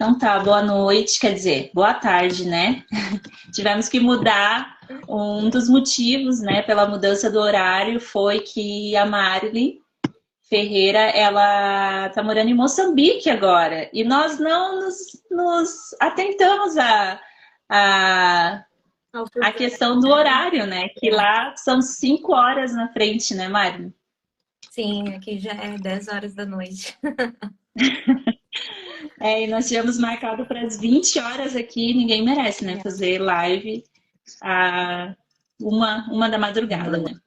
Então tá, boa noite, quer dizer, boa tarde, né? Tivemos que mudar. Um dos motivos, né, pela mudança do horário foi que a Marli Ferreira, ela tá morando em Moçambique agora. E nós não nos atentamos a, a questão do horário, né? Que lá são 5 horas na frente, né, Marli? Sim, aqui já é 10 horas da noite. É, e nós tínhamos marcado para as 20 horas aqui, ninguém merece, né? Fazer live a uma da madrugada, né?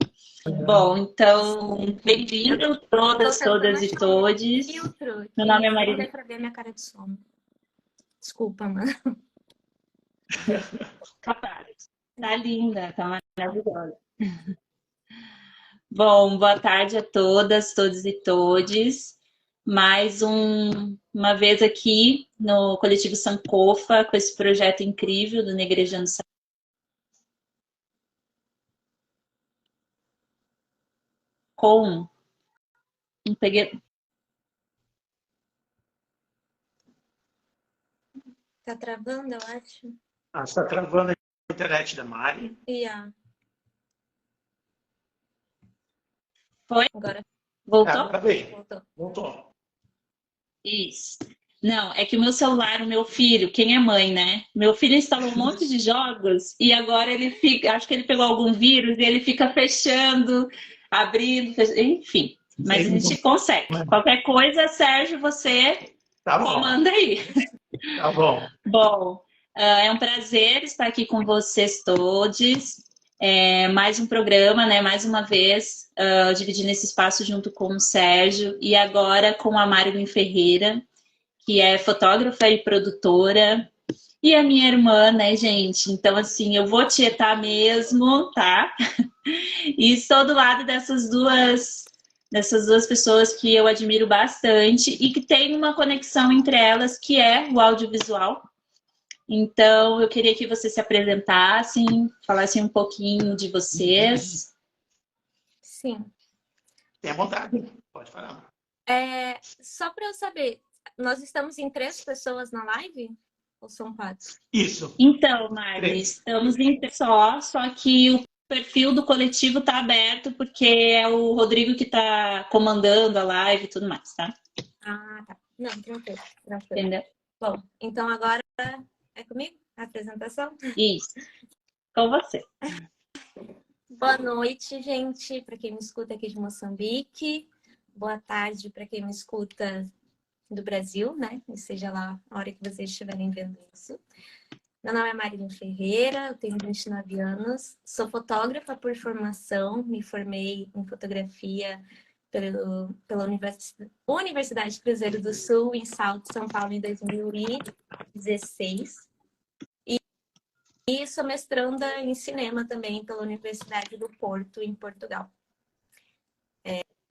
Bom, então, bem-vindo Tô todas, tentando todas e achar um todes. filtro Meu nome que é não dê Maria. pra ver minha cara de sono. Desculpa, mano. Capaz. Tá linda, tá maravilhosa. Bom, boa tarde a todas, todos e todes. Mais uma vez aqui no Coletivo Sankofa, com esse projeto incrível do Negrejando com um peguei. Tá travando, eu acho. Está travando a internet da Mari. Yeah. Foi? Agora Voltou? Tá bem. voltou. Isso. Não, é que o meu celular, o meu filho, quem é mãe, né? Meu filho instalou um monte de jogos e agora ele fica, acho que ele pegou algum vírus e ele fica fechando, abrindo, enfim. Mas a gente consegue. Qualquer coisa, Sérgio, você Tá bom. comanda aí. Tá bom. Bom, é um prazer estar aqui com vocês todos. Mais um programa, né? Mais uma vez, dividindo esse espaço junto com o Sérgio e agora com a Marilyn Ferreira, que é fotógrafa e produtora, e a minha irmã, né, gente? Então, assim, eu vou tietar mesmo, tá? E estou do lado dessas duas pessoas que eu admiro bastante e que tem uma conexão entre elas, que é o audiovisual. Então, eu queria que vocês se apresentassem, falassem um pouquinho de vocês. Sim. Tenha vontade, pode falar. Só para eu saber, nós estamos em 3 pessoas na live? Ou são 4? Isso. Então, Marli, estamos em só que o perfil do coletivo está aberto porque é o Rodrigo que está comandando a live e tudo mais, tá? Ah, tá. Não, tranquilo. Entendeu? Bom, então agora é comigo a apresentação? Isso. Com você. Boa noite, gente, para quem me escuta aqui de Moçambique. Boa tarde para quem me escuta do Brasil, né? E seja lá a hora que vocês estiverem vendo isso. Meu nome é Marilyn Ferreira, eu tenho 29 anos, sou fotógrafa por formação, me formei em fotografia pela Universidade Cruzeiro do Sul, em Salto, São Paulo, em 2016. E sou mestranda em cinema também pela Universidade do Porto, em Portugal.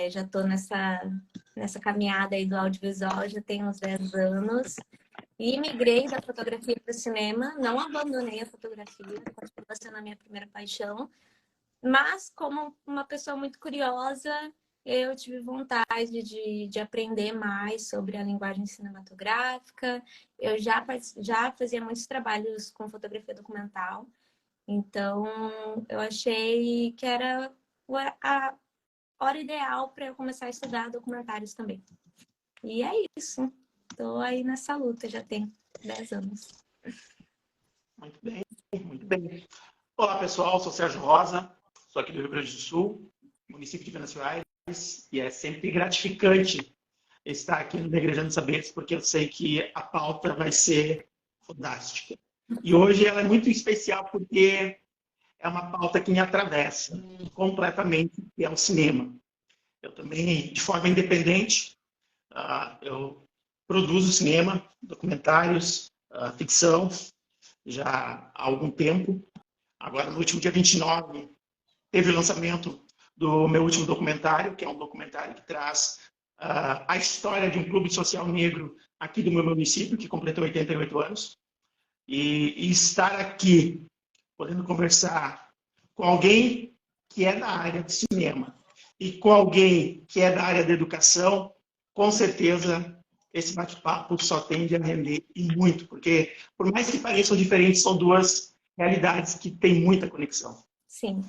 Já estou nessa caminhada aí do audiovisual, já tenho uns 10 anos. E migrei da fotografia para o cinema, não abandonei a fotografia, continua sendo a minha primeira paixão. Mas, como uma pessoa muito curiosa, eu tive vontade de aprender mais sobre a linguagem cinematográfica. Eu já fazia muitos trabalhos com fotografia documental. Então, eu achei que era a hora ideal para eu começar a estudar documentários também. E é isso. Estou aí nessa luta, já tem 10 anos. Muito bem, muito bem. Olá, pessoal, sou Sérgio Rosa, sou aqui do Rio Grande do Sul, município de Venâncio Aires, e é sempre gratificante estar aqui no Negrejando Saberes, porque eu sei que a pauta vai ser fantástica. E hoje ela é muito especial porque é uma pauta que me atravessa completamente, que é o cinema. Eu também, de forma independente, eu produzo cinema, documentários, ficção, já há algum tempo. Agora, no último dia 29, teve o lançamento do meu último documentário, que é um documentário que traz a história de um clube social negro aqui do meu município, que completou 88 anos. E estar aqui, podendo conversar com alguém que é da área de cinema e com alguém que é da área da educação, com certeza esse bate-papo só tende a render e muito, porque por mais que pareçam diferentes, são duas realidades que têm muita conexão. Sim.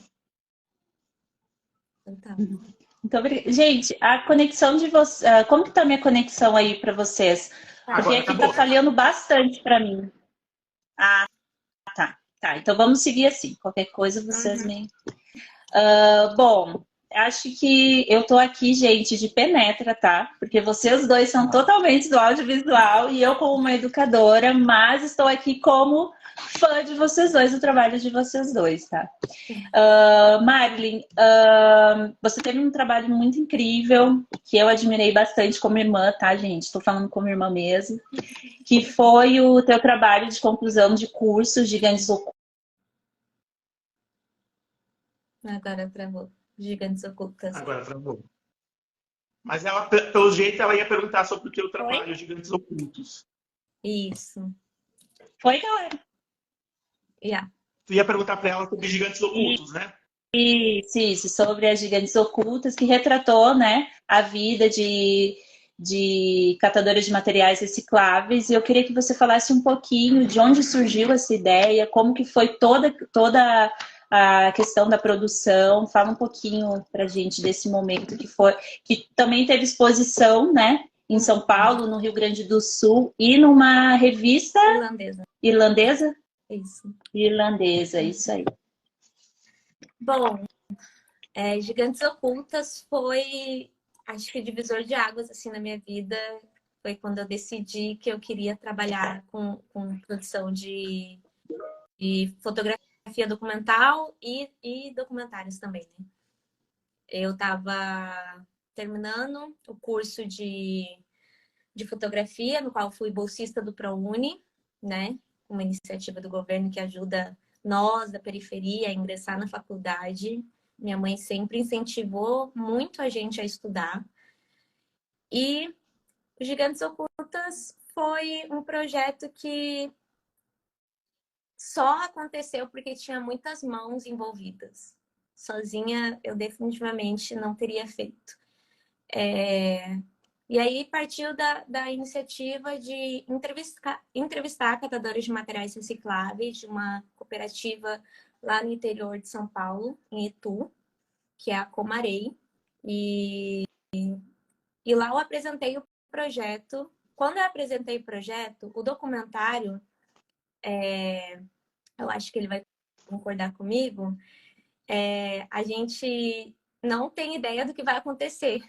Então, Muito obrigada. Gente, a conexão de vocês. Como que tá a minha conexão aí para vocês? Porque Agora aqui tá tá falhando bastante para mim. Ah, tá. Tá, então vamos seguir assim. Qualquer coisa vocês me. Bom, acho que eu tô aqui, gente, de penetra, tá? Porque vocês dois são totalmente do audiovisual e eu como uma educadora, mas estou aqui como fã de vocês dois, do trabalho de vocês dois, tá? Marilyn, você teve um trabalho muito incrível, que eu admirei bastante como irmã, tá, gente? Estou falando como irmã mesmo. Que foi o teu trabalho de conclusão de curso Gigantes Ocultos. agora travou. Gigantes Ocultas. Agora travou. Mas ela, pelo jeito, ela ia perguntar sobre o teu trabalho, Foi? Gigantes Ocultos. Isso. Foi, galera? Yeah. Tu ia perguntar para ela sobre Gigantes Ocultos, né? Isso, sobre as Gigantes Ocultas, que retratou, né, a vida de catadoras de materiais recicláveis. E eu queria que você falasse um pouquinho de onde surgiu essa ideia, como que foi toda a questão da produção. Fala um pouquinho pra gente desse momento que também teve exposição, né, em São Paulo, no Rio Grande do Sul, e numa revista Irlandesa. Isso, isso aí. Bom, Gigantes Ocultas foi, acho que, divisor de águas assim na minha vida. Foi quando eu decidi que eu queria trabalhar com produção de fotografia documental e documentários também, né? Eu estava terminando o curso de fotografia, no qual fui bolsista do ProUni, né? Uma iniciativa do governo que ajuda nós, da periferia, a ingressar na faculdade. Minha mãe sempre incentivou muito a gente a estudar. E o Gigantes Ocultas foi um projeto que só aconteceu porque tinha muitas mãos envolvidas. Sozinha, eu definitivamente não teria feito. E aí partiu da iniciativa de entrevistar catadores de materiais recicláveis de uma cooperativa lá no interior de São Paulo, em Itu, que é a Comarei. E lá eu apresentei o projeto. Quando eu apresentei o projeto, o documentário, eu acho que ele vai concordar comigo, a gente não tem ideia do que vai acontecer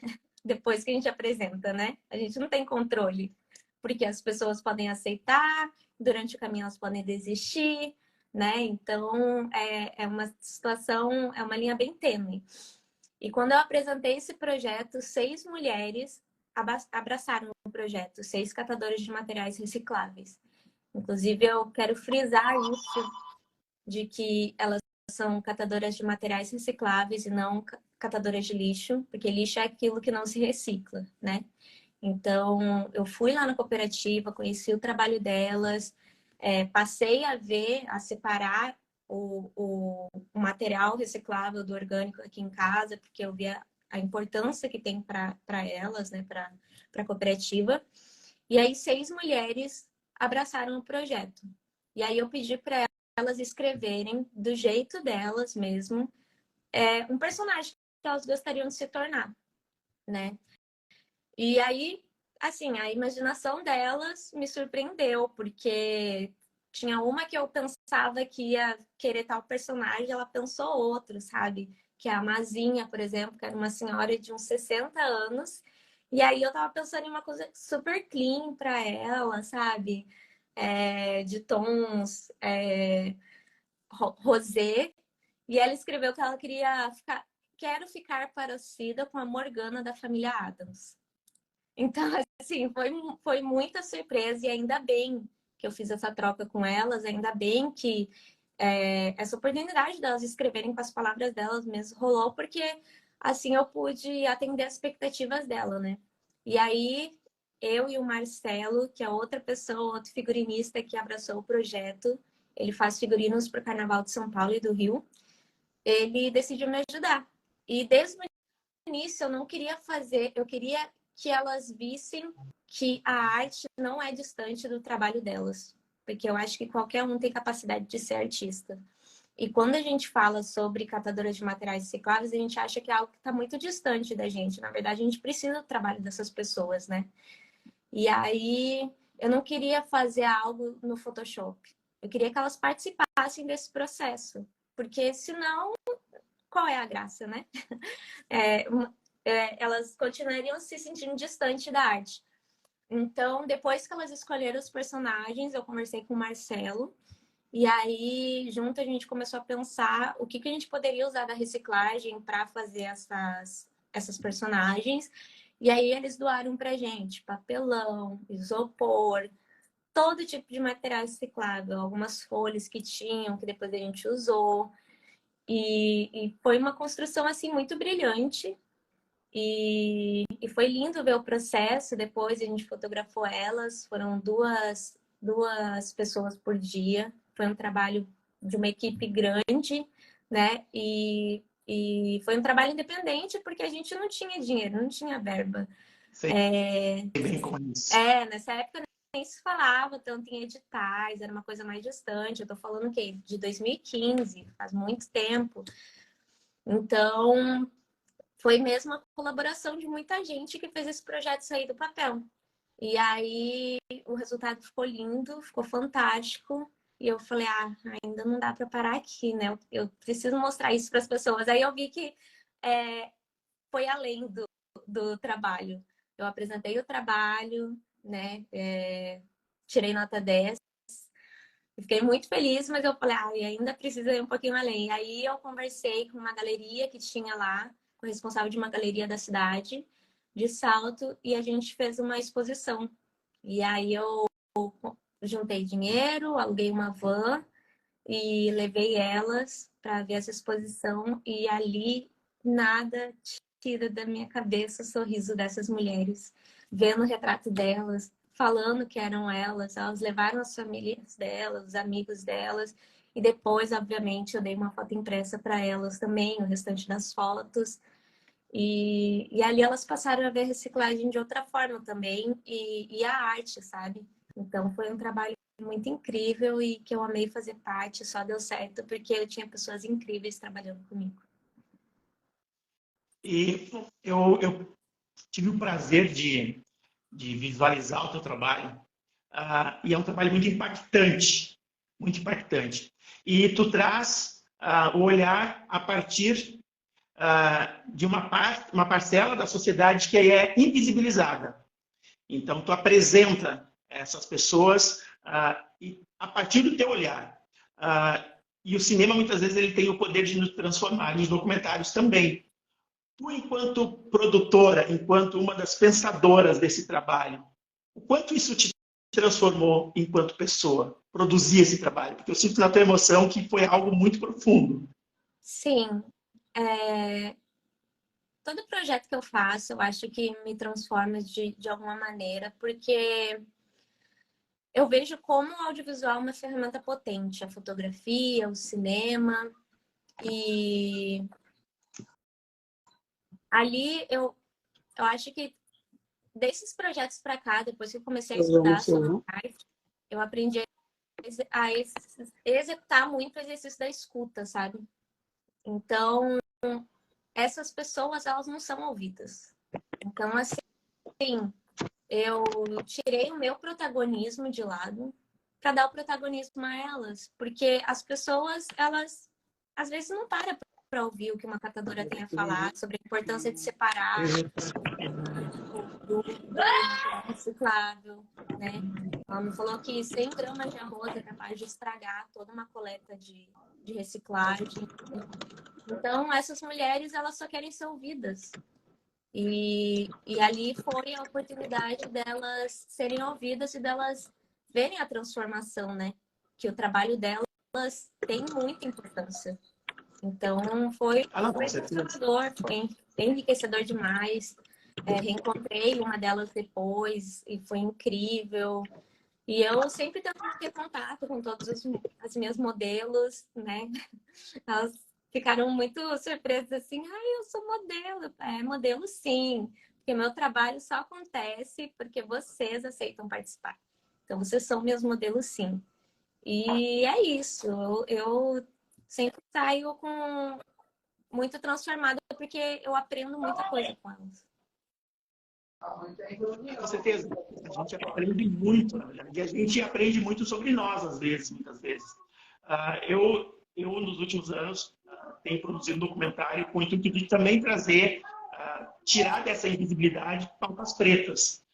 depois que a gente apresenta, né? A gente não tem controle, porque as pessoas podem aceitar, durante o caminho elas podem desistir, né? Então, é uma situação, é uma linha bem tênue. E quando eu apresentei esse projeto, 6 mulheres abraçaram o projeto, 6 catadores de materiais recicláveis. Inclusive, eu quero frisar isso, de que elas são catadoras de materiais recicláveis e não catadoras de lixo, porque lixo é aquilo que não se recicla, né? Então, eu fui lá na cooperativa, conheci o trabalho delas, passei a ver, a separar o material reciclável do orgânico aqui em casa, porque eu via a importância que tem para elas, né, para a cooperativa. E aí 6 mulheres abraçaram o projeto. E aí eu pedi para elas escreverem do jeito delas mesmo um personagem que elas gostariam de se tornar, né? E aí, assim, a imaginação delas me surpreendeu, porque tinha uma que eu pensava que ia querer tal personagem, ela pensou outro, sabe? Que é a Mazinha, por exemplo, que era uma senhora de uns 60 anos. E aí eu tava pensando em uma coisa super clean para ela, sabe? De tons rosé. E ela escreveu que ela queria quero ficar parecida com a Morgana da família Addams. Então, assim, foi muita surpresa e ainda bem que eu fiz essa troca com elas, ainda bem que essa oportunidade delas escreverem com as palavras delas mesmo rolou, porque assim eu pude atender as expectativas dela, né? E aí, eu e o Marcelo, que é outra pessoa, outro figurinista que abraçou o projeto, ele faz figurinos para o Carnaval de São Paulo e do Rio, ele decidiu me ajudar. E desde o início eu não queria fazer, eu queria que elas vissem que a arte não é distante do trabalho delas, porque eu acho que qualquer um tem capacidade de ser artista. E quando a gente fala sobre catadoras de materiais recicláveis, a gente acha que é algo que está muito distante da gente. Na verdade, a gente precisa do trabalho dessas pessoas, né? E aí, eu não queria fazer algo no Photoshop. Eu queria que elas participassem desse processo. Porque senão, qual é a graça, né? Elas continuariam se sentindo distante da arte. Então, depois que elas escolheram os personagens, eu conversei com o Marcelo. E aí, junto, a gente começou a pensar o que a gente poderia usar da reciclagem para fazer essas personagens. E aí, eles doaram para gente papelão, isopor, todo tipo de material reciclável, algumas folhas que tinham, que depois a gente usou. E foi uma construção, assim, muito brilhante. E foi lindo ver o processo. Depois a gente fotografou elas, foram duas pessoas por dia. Foi um trabalho de uma equipe grande, né? E foi um trabalho independente porque a gente não tinha dinheiro, não tinha verba. Sei bem como é isso. Nessa época nem se falava tanto em editais, era uma coisa mais distante. Eu tô falando o quê? De 2015, faz muito tempo. Então, foi mesmo a colaboração de muita gente que fez esse projeto sair do papel. E aí o resultado ficou lindo, ficou fantástico. E eu falei, ainda não dá para parar aqui, né? Eu preciso mostrar isso para as pessoas. Aí eu vi que foi além do trabalho. Eu apresentei o trabalho, né? Tirei nota 10. Fiquei muito feliz, mas eu falei, ainda precisa ir um pouquinho além. Aí eu conversei com uma galeria que tinha lá, com o responsável de uma galeria da cidade, de Salto, e a gente fez uma exposição. E aí eu juntei dinheiro, aluguei uma van e levei elas para ver essa exposição. E ali nada tira da minha cabeça o sorriso dessas mulheres, vendo o retrato delas, falando que eram elas. Elas levaram as famílias delas, os amigos delas. E depois, obviamente, eu dei uma foto impressa para elas também, o restante das fotos. E ali elas passaram a ver a reciclagem de outra forma também e a arte, sabe? Então foi um trabalho muito incrível e que eu amei fazer parte, só deu certo porque eu tinha pessoas incríveis trabalhando comigo. E eu tive o prazer de visualizar o teu trabalho, e é um trabalho muito impactante, muito impactante. E tu traz o olhar a partir de uma parcela da sociedade que é invisibilizada. Então, tu apresenta essas pessoas a partir do teu olhar. E o cinema, muitas vezes, ele tem o poder de nos transformar, e os documentários também. Tu, enquanto produtora, enquanto uma das pensadoras desse trabalho, o quanto isso te transformou enquanto pessoa, produzir esse trabalho? Porque eu sinto na tua emoção que foi algo muito profundo. Sim, todo projeto que eu faço, eu acho que me transforma de alguma maneira, porque eu vejo como o audiovisual é uma ferramenta potente, a fotografia, o cinema, e ali eu acho que desses projetos para cá, depois que eu comecei a estudar sobre arte, eu aprendi a executar muito o exercício da escuta, sabe? Então, essas pessoas, elas não são ouvidas. Então, assim, eu tirei o meu protagonismo de lado para dar o protagonismo a elas, porque as pessoas, elas às vezes não param para ouvir o que uma catadora tem a falar sobre a importância de separar do reciclável, né? Ela me falou que 100 gramas de arroz é capaz de estragar toda uma coleta de reciclagem. Então, essas mulheres, elas só querem ser ouvidas. E ali foi a oportunidade delas serem ouvidas e delas verem a transformação, né? Que o trabalho delas tem muita importância. Então, foi transformador, foi enriquecedor demais. Reencontrei uma delas depois e foi incrível. E eu sempre tento ter contato com todas as minhas modelos, né? Elas ficaram muito surpresas assim, eu sou modelo. Modelo sim, Porque meu trabalho só acontece porque vocês aceitam participar. Então, vocês são meus modelos, sim. E é isso. Eu sempre saio com muito transformada porque eu aprendo muita coisa com elas. Com certeza. A gente aprende muito, na verdade. E a gente aprende muito sobre nós, às vezes, muitas vezes. Nos últimos anos, tenho produzido um documentário com o intuito de também trazer, tirar dessa invisibilidade pautas pretas.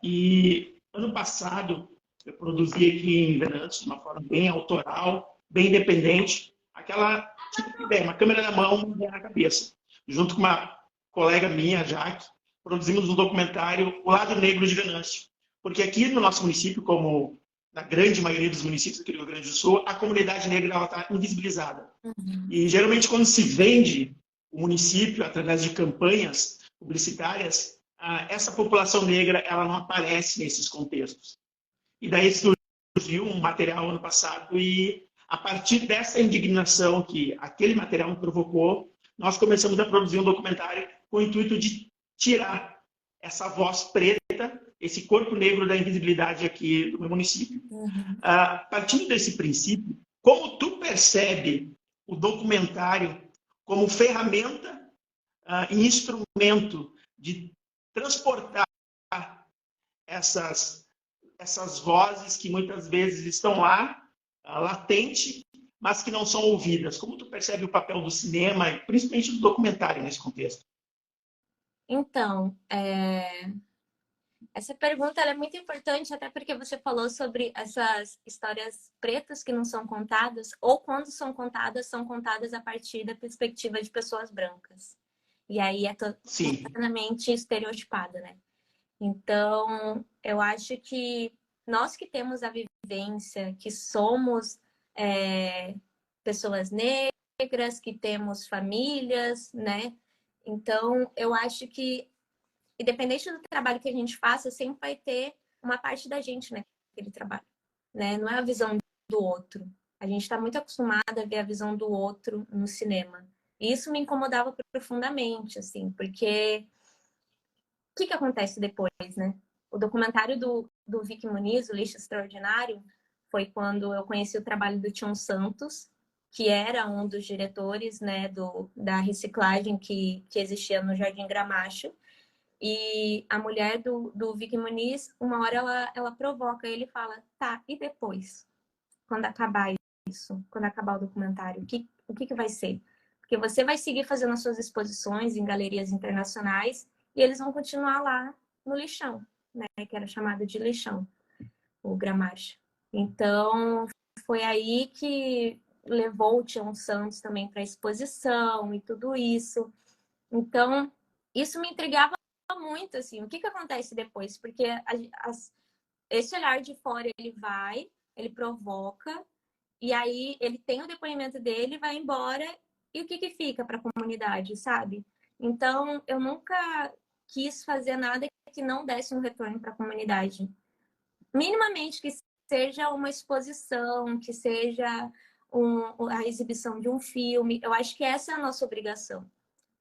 E ano passado, eu produzi aqui em Venâncio, de uma forma bem autoral, bem independente, aquela tipo de ideia, uma câmera na mão, uma ideia na cabeça. Junto com uma colega minha, a Jaque, produzimos um documentário, O Lado Negro de Venâncio. Porque aqui no nosso município, como na grande maioria dos municípios aqui do Rio Grande do Sul, a comunidade negra está invisibilizada. E geralmente quando se vende o município através de campanhas publicitárias, essa população negra ela não aparece nesses contextos. E daí surgiu um material ano passado e a partir dessa indignação que aquele material me provocou, nós começamos a produzir um documentário com o intuito de tirar essa voz preta, esse corpo negro da invisibilidade aqui do meu município. Partindo desse princípio, como tu percebe o documentário como ferramenta e instrumento de transportar essas vozes que muitas vezes estão lá, latente, mas que não são ouvidas? Como tu percebe o papel do cinema e principalmente do documentário nesse contexto? Então, essa pergunta ela é muito importante, até porque você falou sobre essas histórias pretas que não são contadas, ou quando são contadas a partir da perspectiva de pessoas brancas. E aí é totalmente estereotipada, né? Então, eu acho que nós que temos a vivência, que somos pessoas negras, que temos famílias, né? Então, eu acho que, independente do trabalho que a gente faça, sempre vai ter uma parte da gente naquele trabalho, né? Não é a visão do outro. A gente está muito acostumada a ver a visão do outro no cinema. E isso me incomodava profundamente, assim, porque o que acontece depois, né? O documentário do Vicky Muniz, O Lixo Extraordinário, foi quando eu conheci o trabalho do Tião Santos, que era um dos diretores, né, da reciclagem que existia no Jardim Gramacho. E a mulher do Vicky Muniz, uma hora ela provoca ele e fala, tá, e depois? Quando acabar isso? Quando acabar o documentário? O que vai ser? Porque você vai seguir fazendo as suas exposições em galerias internacionais e eles vão continuar lá no lixão, né? Que era chamado de lixão, o Gramacho. Então, foi aí que levou o Tião Santos também para a exposição e tudo isso. Então, isso me intrigava muito, assim, o que acontece depois? Porque esse olhar de fora, ele provoca, e aí ele tem o depoimento dele, vai embora, e o que fica para a comunidade, sabe? Então, eu nunca quis fazer nada que não desse um retorno para a comunidade. Minimamente que seja uma exposição, que seja a exibição de um filme. Eu acho que essa é a nossa obrigação.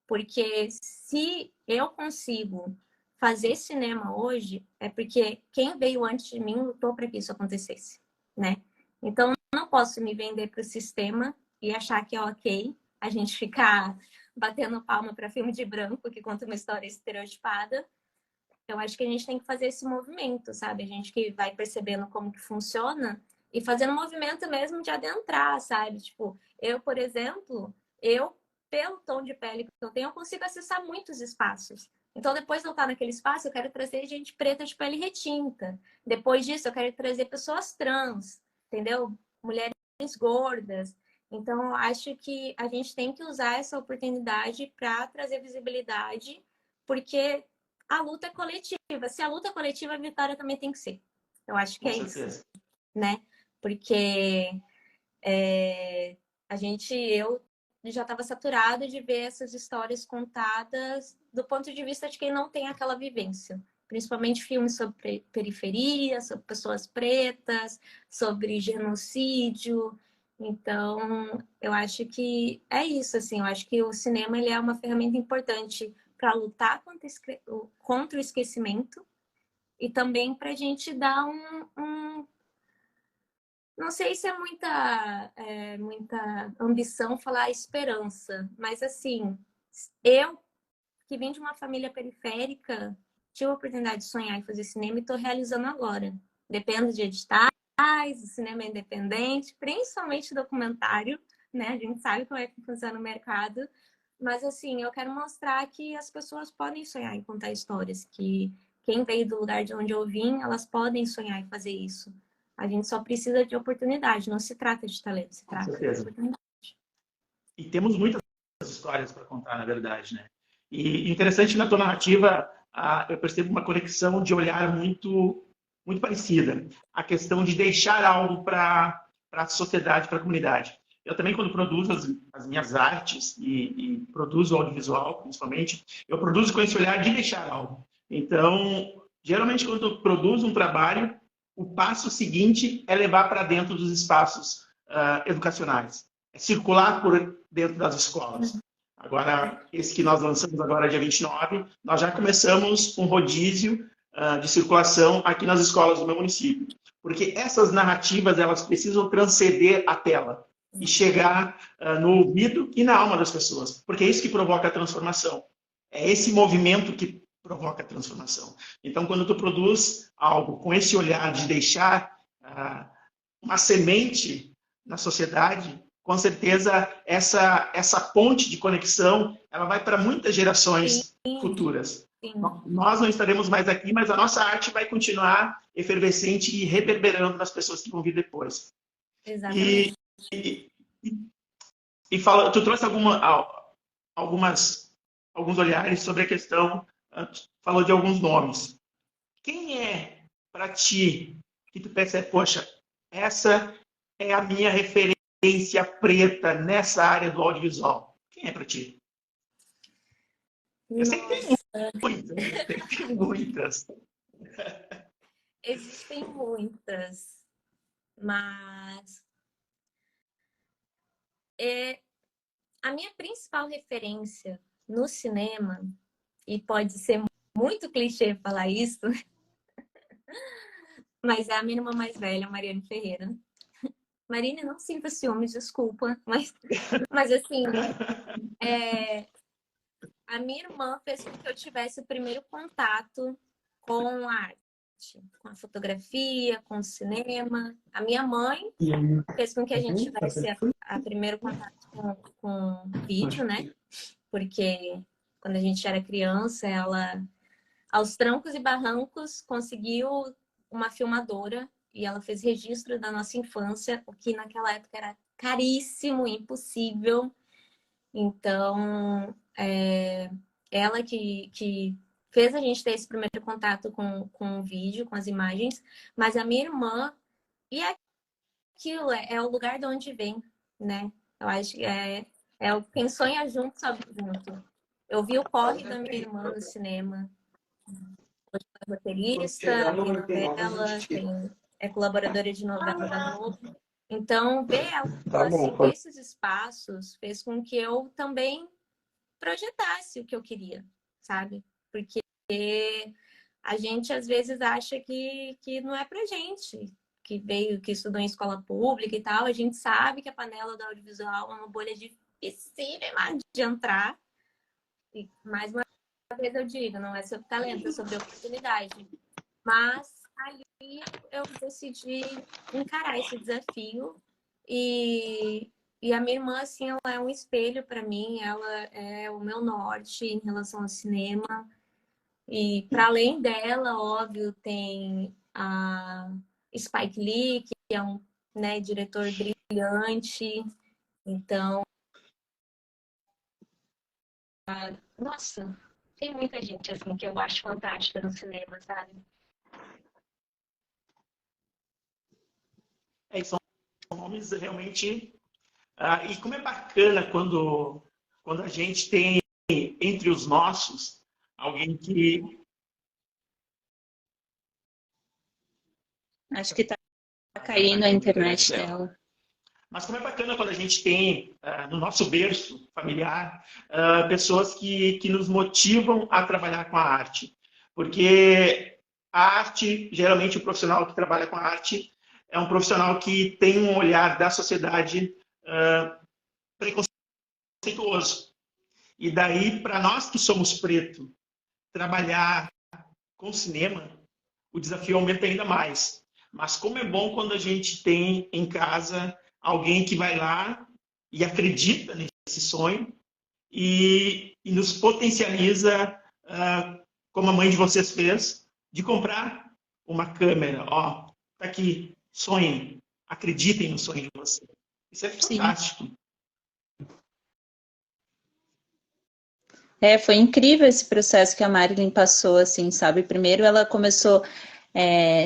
Porque se eu consigo fazer cinema hoje, é porque quem veio antes de mim lutou para que isso acontecesse, né? Então, eu não posso me vender para o sistema e achar que é ok a gente ficar batendo palma para filme de branco que conta uma história estereotipada. Eu acho que a gente tem que fazer esse movimento, sabe? A gente que vai percebendo como que funciona e fazendo um movimento mesmo de adentrar, sabe? Tipo, eu, por exemplo, pelo tom de pele que eu tenho, eu consigo acessar muitos espaços. Então, depois de eu estar naquele espaço, eu quero trazer gente preta de pele retinta. Depois disso, eu quero trazer pessoas trans, entendeu? Mulheres gordas. Então, eu acho que a gente tem que usar essa oportunidade para trazer visibilidade, porque a luta é coletiva. Se a luta é coletiva, a vitória também tem que ser. Eu acho que é isso, né? Porque eu já estava saturada de ver essas histórias contadas do ponto de vista de quem não tem aquela vivência. Principalmente filmes sobre periferia, sobre pessoas pretas, sobre genocídio. Então, eu acho que é isso, assim. Eu acho que o cinema ele é uma ferramenta importante para lutar contra o esquecimento e também para a gente dar não sei se é muita ambição falar esperança, mas assim, eu que vim de uma família periférica, tive a oportunidade de sonhar em fazer cinema e estou realizando agora. Dependo de editais, o cinema é independente, principalmente documentário, né? A gente sabe como é que funciona o mercado, mas assim, eu quero mostrar que as pessoas podem sonhar em contar histórias, que quem veio do lugar de onde eu vim, elas podem sonhar em fazer isso. A gente só precisa de oportunidade, não se trata de talento, se Com trata de certeza. oportunidade. E temos muitas histórias para contar, na verdade, né? E interessante na tua narrativa, eu percebo uma conexão de olhar muito, muito parecida. A questão de deixar algo para a sociedade, para a comunidade. Eu também, quando produzo as minhas artes e produzo audiovisual, principalmente, eu produzo com esse olhar de deixar algo. Então, geralmente, quando eu produzo um trabalho, o passo seguinte é levar para dentro dos espaços educacionais. É circular por dentro das escolas. Agora, esse que nós lançamos agora, dia 29, nós já começamos um rodízio de circulação aqui nas escolas do meu município. Porque essas narrativas, elas precisam transcender a tela e chegar no ouvido e na alma das pessoas. Porque é isso que provoca a transformação. É esse movimento que provoca a transformação. Então, quando tu produz algo com esse olhar de deixar uma semente na sociedade, com certeza essa ponte de conexão ela vai para muitas gerações futuras. Sim. Nós não estaremos mais aqui, mas a nossa arte vai continuar efervescente e reverberando nas pessoas que vão vir depois. Exatamente. E fala, tu trouxe alguns olhares sobre a questão, falou de alguns nomes. Quem é para ti que tu percebe, poxa, essa é a minha referência preta nessa área do audiovisual? Quem é para ti? Eu sei que tem muitas. Existem muitas, mas a minha principal referência no cinema, e pode ser muito clichê falar isso, mas é a minha irmã mais velha, Mariane Ferreira. Marine, não sinta ciúmes, desculpa, mas assim, a minha irmã fez com que eu tivesse o primeiro contato com a arte, com a fotografia, com o cinema. A minha mãe fez com que a gente tivesse a primeiro contato com vídeo, né? Porque quando a gente era criança, ela, aos trancos e barrancos, conseguiu uma filmadora e ela fez registro da nossa infância, o que naquela época era caríssimo, impossível. Então, ela que fez a gente ter esse primeiro contato com o vídeo, com as imagens, mas a minha irmã, e aquilo é o lugar de onde vem, né? Eu acho que quem sonha junto, sobe junto. Eu vi o corre da minha irmã no cinema. Hoje é roteirista, tem novela, é colaboradora de novela da Globo. Então, ver ela assim, esses espaços fez com que eu também projetasse o que eu queria, sabe? Porque a gente às vezes acha que não é pra gente, que estudou em escola pública e tal. A gente sabe que a panela do audiovisual é uma bolha dificílima de entrar. E mais uma vez eu digo, não é sobre talento, é sobre oportunidade. Mas ali eu decidi encarar esse desafio e a minha irmã, assim, ela é um espelho para mim, ela é o meu norte em relação ao cinema. E para além dela, óbvio, tem a Spike Lee, que é um, né, diretor brilhante. Então, nossa, tem muita gente assim que eu acho fantástica no cinema, sabe? São nomes realmente. E como é bacana quando a gente tem entre os nossos alguém que. Acho que tá caindo a internet dela. Mas como é bacana quando a gente tem no nosso berço familiar pessoas que nos motivam a trabalhar com a arte. Porque a arte, geralmente o profissional que trabalha com a arte é um profissional que tem um olhar da sociedade preconceituoso. E daí, para nós que somos preto, trabalhar com cinema, o desafio aumenta ainda mais. Mas como é bom quando a gente tem em casa alguém que vai lá e acredita nesse sonho e nos potencializa, como a mãe de vocês fez, de comprar uma câmera. Ó, tá aqui, sonhem, acreditem no sonho de vocês. Isso é fantástico. Sim. Foi incrível esse processo que a Marilyn passou, assim, sabe? Primeiro ela começou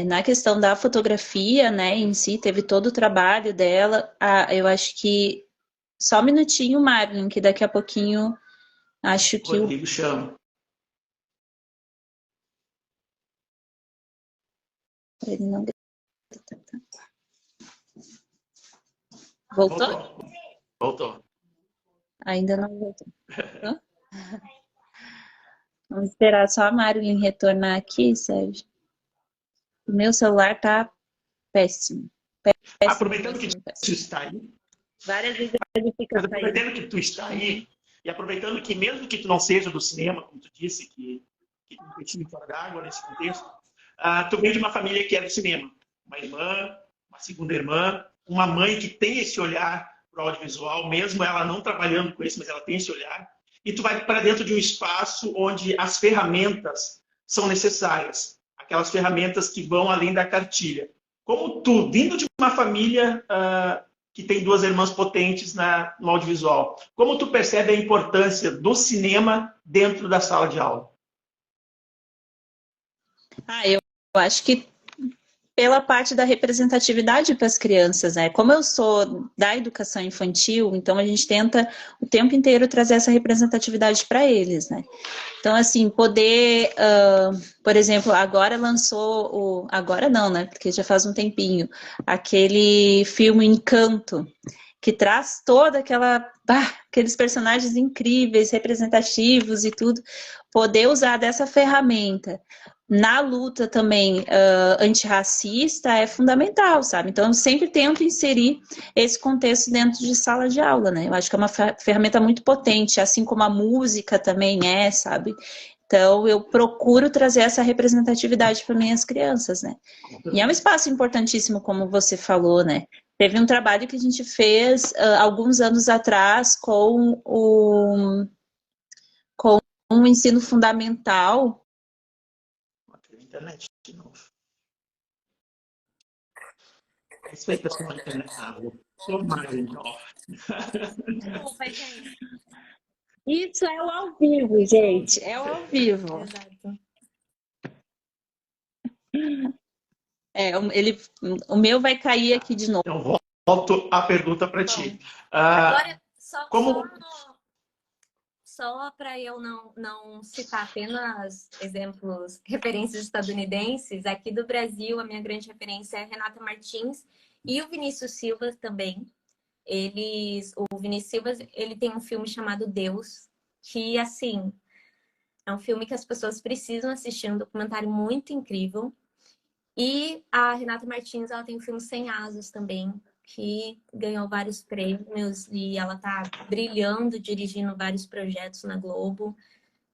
na questão da fotografia, né, em si, teve todo o trabalho dela. Eu acho que... Só um minutinho, Marilyn, que daqui a pouquinho acho que Rodrigo chama. Ele não... Voltou? Voltou. Ainda não voltou. Vamos esperar só a Marilyn retornar aqui, Sérgio. O meu celular tá péssimo. Aproveitando que tu está aí. Várias vezes ele fica aproveitando que tu está aí, e aproveitando que mesmo que tu não seja do cinema, como tu disse, que tem peitinho fora d'água nesse contexto, tu vem de uma família que é do cinema. Uma irmã, uma segunda irmã, uma mãe que tem esse olhar para o audiovisual, mesmo ela não trabalhando com isso, mas ela tem esse olhar. E tu vai para dentro de um espaço onde as ferramentas são necessárias. Aquelas ferramentas que vão além da cartilha. Como tu, vindo de uma família que tem duas irmãs potentes no audiovisual, como tu percebe a importância do cinema dentro da sala de aula? Eu acho que pela parte da representatividade para as crianças, né? Como eu sou da educação infantil, então a gente tenta o tempo inteiro trazer essa representatividade para eles, né? Então, assim, poder, por exemplo, agora lançou agora não, né? Porque já faz um tempinho, aquele filme Encanto, que traz toda aqueles personagens incríveis, representativos e tudo, poder usar dessa ferramenta na luta também antirracista é fundamental, sabe? Então, eu sempre tento inserir esse contexto dentro de sala de aula, né? Eu acho que é uma ferramenta muito potente, assim como a música também sabe? Então, eu procuro trazer essa representatividade para minhas crianças, né? E é um espaço importantíssimo, como você falou, né? Teve um trabalho que a gente fez alguns anos atrás com o ensino fundamental. Internet de novo. É isso aí, pessoal. Internet. Sou mais, então. Desculpa, gente. Isso é o ao vivo, gente. É o ao vivo. Exato. O meu vai cair aqui de novo. Então, volto a pergunta para ti. Agora, como... Só para eu não citar apenas exemplos, referências estadunidenses, aqui do Brasil, a minha grande referência é a Renata Martins e o Vinícius Silva também. O Vinícius Silva, ele tem um filme chamado Deus, que, assim, é um filme que as pessoas precisam assistir, um documentário muito incrível. E a Renata Martins, ela tem um filme Sem Asas também, que ganhou vários prêmios e ela tá brilhando, dirigindo vários projetos na Globo.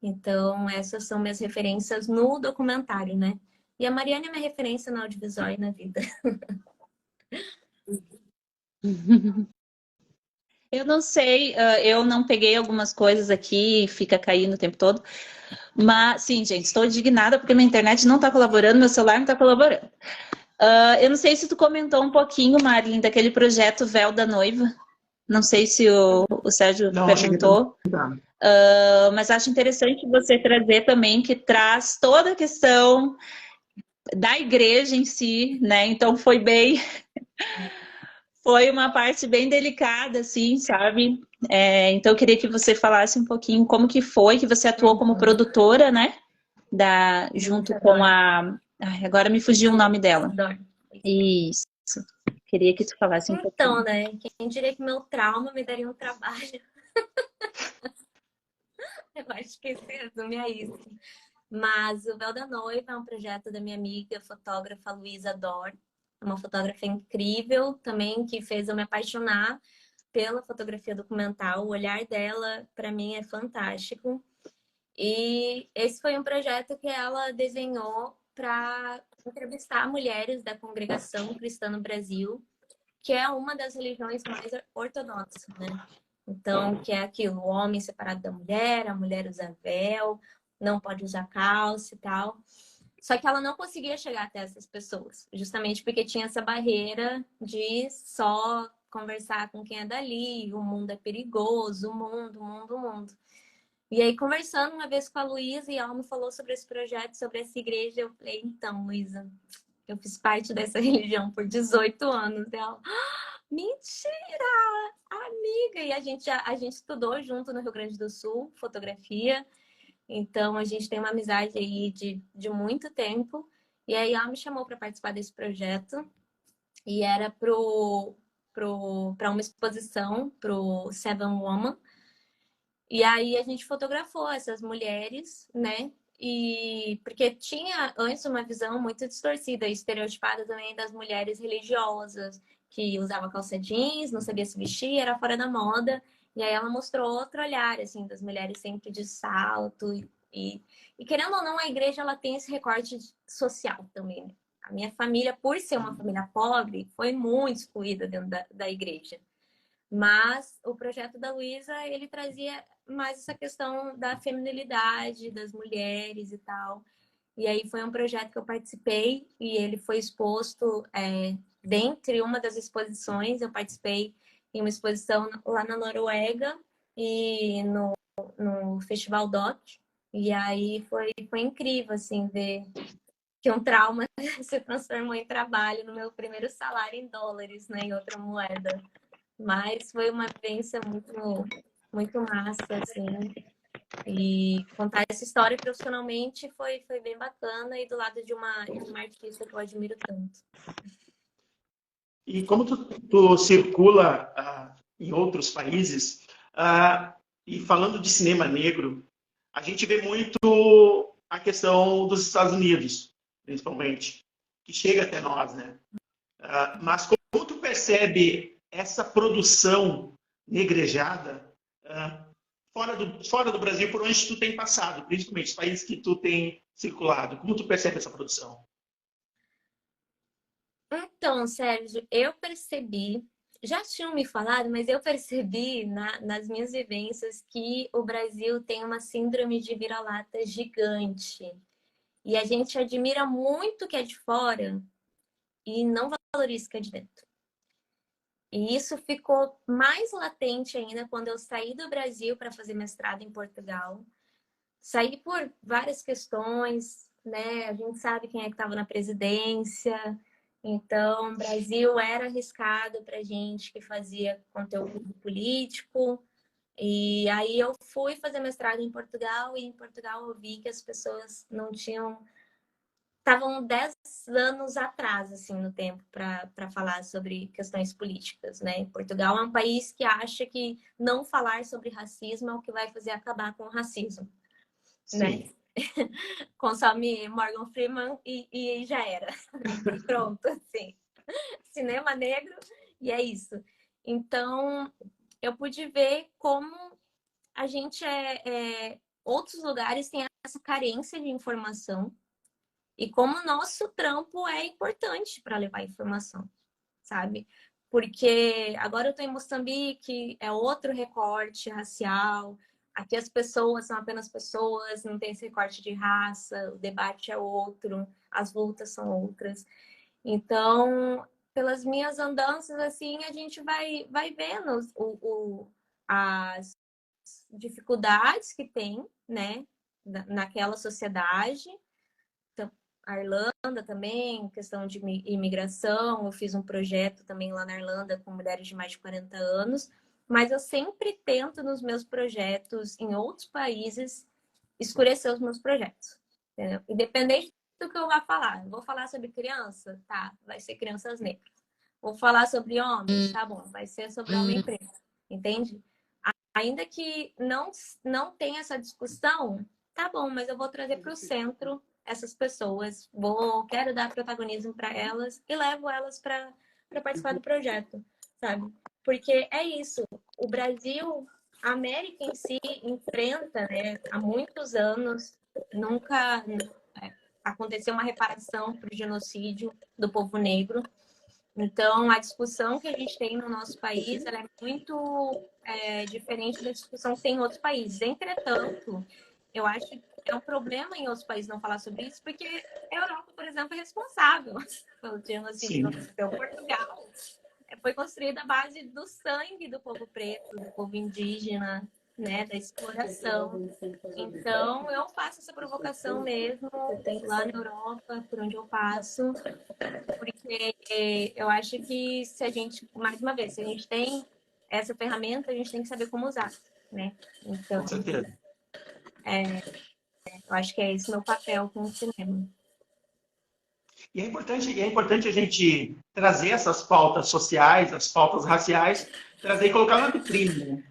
Então, essas são minhas referências no documentário, né? E a Mariana é minha referência no audiovisual e na vida. Eu não sei, eu não peguei algumas coisas aqui, fica caindo o tempo todo. Mas, sim, gente, estou indignada porque minha internet não está colaborando, meu celular não está colaborando. Eu não sei se tu comentou um pouquinho, Marilyn, daquele projeto Véu da Noiva. Não sei se o Sérgio perguntou. Mas acho interessante você trazer também, que traz toda a questão da igreja em si, né? Então foi uma parte bem delicada, assim, sabe? Então eu queria que você falasse um pouquinho como que foi, que você atuou como produtora, né? Junto com a... Ai, agora me fugiu o nome dela. Isso. isso. Queria que tu falasse um pouquinho. Então, né? Quem diria que meu trauma me daria um trabalho? Eu acho que se resume a isso. Mas o Véu da Noiva é um projeto da minha amiga fotógrafa Luísa Dor, uma fotógrafa incrível também que fez eu me apaixonar pela fotografia documental. O olhar dela, para mim, é fantástico. E esse foi um projeto que ela desenhou para entrevistar mulheres da congregação cristã no Brasil, que é uma das religiões mais ortodoxas, né? Então, que é aquilo, o homem separado da mulher, a mulher usa véu, não pode usar calça e tal. Só que ela não conseguia chegar até essas pessoas, justamente porque tinha essa barreira de só conversar com quem é dali, o mundo é perigoso, o mundo. E aí, conversando uma vez com a Luísa, e ela me falou sobre esse projeto, sobre essa igreja, eu falei, então, Luísa, eu fiz parte dessa religião por 18 anos. E ela, mentira! Amiga! E a gente estudou junto no Rio Grande do Sul, fotografia. Então, a gente tem uma amizade aí de muito tempo. E aí, ela me chamou para participar desse projeto. E era para uma exposição, pro Seven Woman. E aí, a gente fotografou essas mulheres, né? E porque tinha antes uma visão muito distorcida e estereotipada também das mulheres religiosas, que usava calça jeans, não sabia se vestir, era fora da moda. E aí ela mostrou outro olhar, assim, das mulheres sempre de salto. E querendo ou não, a igreja ela tem esse recorte social também, né? A minha família, por ser uma família pobre, foi muito excluída dentro da igreja. Mas o projeto da Luísa, ele trazia mais essa questão da feminilidade das mulheres e tal. E aí foi um projeto que eu participei e ele foi exposto dentre uma das exposições. Eu participei em uma exposição lá na Noruega e no Festival Doc. E aí foi incrível, assim, ver que um trauma se transformou em trabalho no meu primeiro salário em dólares, né, em outra moeda. Mas foi uma vivência muito massa, assim. E contar essa história profissionalmente foi bem bacana e do lado de uma artista que eu admiro tanto. E como tu circula em outros países, e falando de cinema negro, a gente vê muito a questão dos Estados Unidos, principalmente, que chega até nós, né? Mas como tu percebe essa produção negrejada fora do Brasil, por onde tu tem passado, principalmente os países que tu tem circulado? Como tu percebe essa produção? Então, Sérgio, eu percebi, já tinham me falado, mas eu percebi nas minhas vivências que o Brasil tem uma síndrome de vira-lata gigante. E a gente admira muito o que é de fora e não valoriza o que é de dentro. E isso ficou mais latente ainda quando eu saí do Brasil para fazer mestrado em Portugal. Saí por várias questões, né? A gente sabe quem é que estava na presidência. Então, o Brasil era arriscado para gente que fazia conteúdo político. E aí eu fui fazer mestrado em Portugal e em Portugal eu vi que as pessoas não tinham estavam 10 anos atrás, assim, no tempo, para falar sobre questões políticas, né? Portugal é um país que acha que não falar sobre racismo é o que vai fazer acabar com o racismo, né? Consome Morgan Freeman e já era. Pronto, assim. Cinema negro e é isso. Então, eu pude ver como a gente outros lugares têm essa carência de informação e como o nosso trampo é importante para levar informação, sabe? Porque agora eu estou em Moçambique, é outro recorte racial. Aqui as pessoas são apenas pessoas, não tem esse recorte de raça, o debate é outro, as lutas são outras. Então, pelas minhas andanças, assim, a gente vai vendo as dificuldades que tem, né, naquela sociedade. A Irlanda também, questão de imigração. Eu fiz um projeto também lá na Irlanda com mulheres de mais de 40 anos. Mas eu sempre tento nos meus projetos em outros países escurecer os meus projetos. Entendeu? Independente do que eu vá falar. Vou falar sobre criança? Tá, vai ser crianças negras. Vou falar sobre homens, tá bom, vai ser sobre homem preto, entende? Ainda que não tenha essa discussão, tá bom, mas eu vou trazer para o centro essas pessoas, quero dar protagonismo para elas e levo elas para participar do projeto, sabe? Porque é isso, o Brasil, a América em si enfrenta, né, há muitos anos, nunca aconteceu uma reparação para o genocídio do povo negro. Então, a discussão que a gente tem no nosso país ela é muito diferente da discussão que tem em outros países. Entretanto, eu acho que é um problema em outros países não falar sobre isso, porque a Europa, por exemplo, é responsável pelo genocídio. Então, Portugal foi construída à base do sangue do povo preto, do povo indígena, né, da exploração. Então, eu faço essa provocação mesmo lá na Europa, por onde eu passo, porque eu acho que se a gente, mais uma vez, se a gente tem essa ferramenta, a gente tem que saber como usar, né? Então, com certeza. Eu acho que é esse meu papel com o cinema. E é importante a gente trazer essas pautas sociais, as pautas raciais, trazer e colocar na vitrine. Né?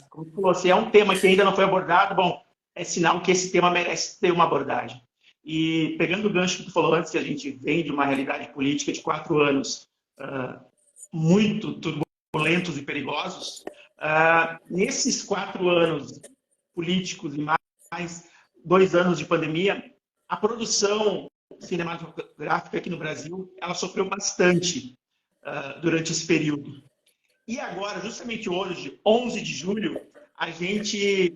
Como você falou, se é um tema que ainda não foi abordado, bom, é sinal que esse tema merece ter uma abordagem. E pegando o gancho que tu falou antes, que a gente vem de uma realidade política de 4 anos muito turbulentos e perigosos, nesses 4 anos políticos e mais 2 anos de pandemia, a produção cinematográfica aqui no Brasil, ela sofreu bastante durante esse período. E agora, justamente hoje, 11 de julho,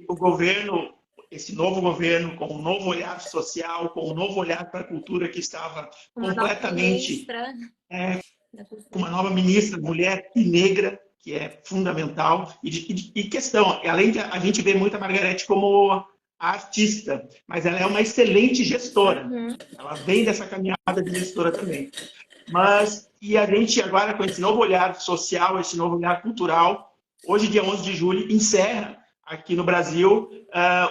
o governo, esse novo governo, com um novo olhar social, com um novo olhar para a cultura que estava completamente... com uma nova ministra, mulher e negra, que é fundamental. E questão, além de a gente ver muito a Margarete como artista, mas ela é uma excelente gestora. Ela vem dessa caminhada de gestora também. E a gente agora, com esse novo olhar social, esse novo olhar cultural, hoje, dia 11 de julho, encerra aqui no Brasil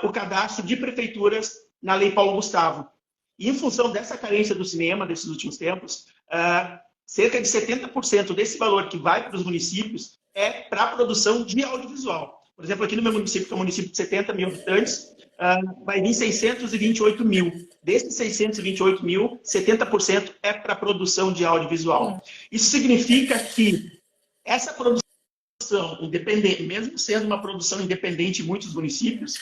o cadastro de prefeituras na Lei Paulo Gustavo. E em função dessa carência do cinema, desses últimos tempos, cerca de 70% desse valor que vai para os municípios é para a produção de audiovisual. Por exemplo, aqui no meu município, que é um município de 70 mil habitantes, vai vir 628 mil. Desses 628 mil, 70% é para a produção de audiovisual. Isso significa que essa produção independente, mesmo sendo uma produção independente em muitos municípios,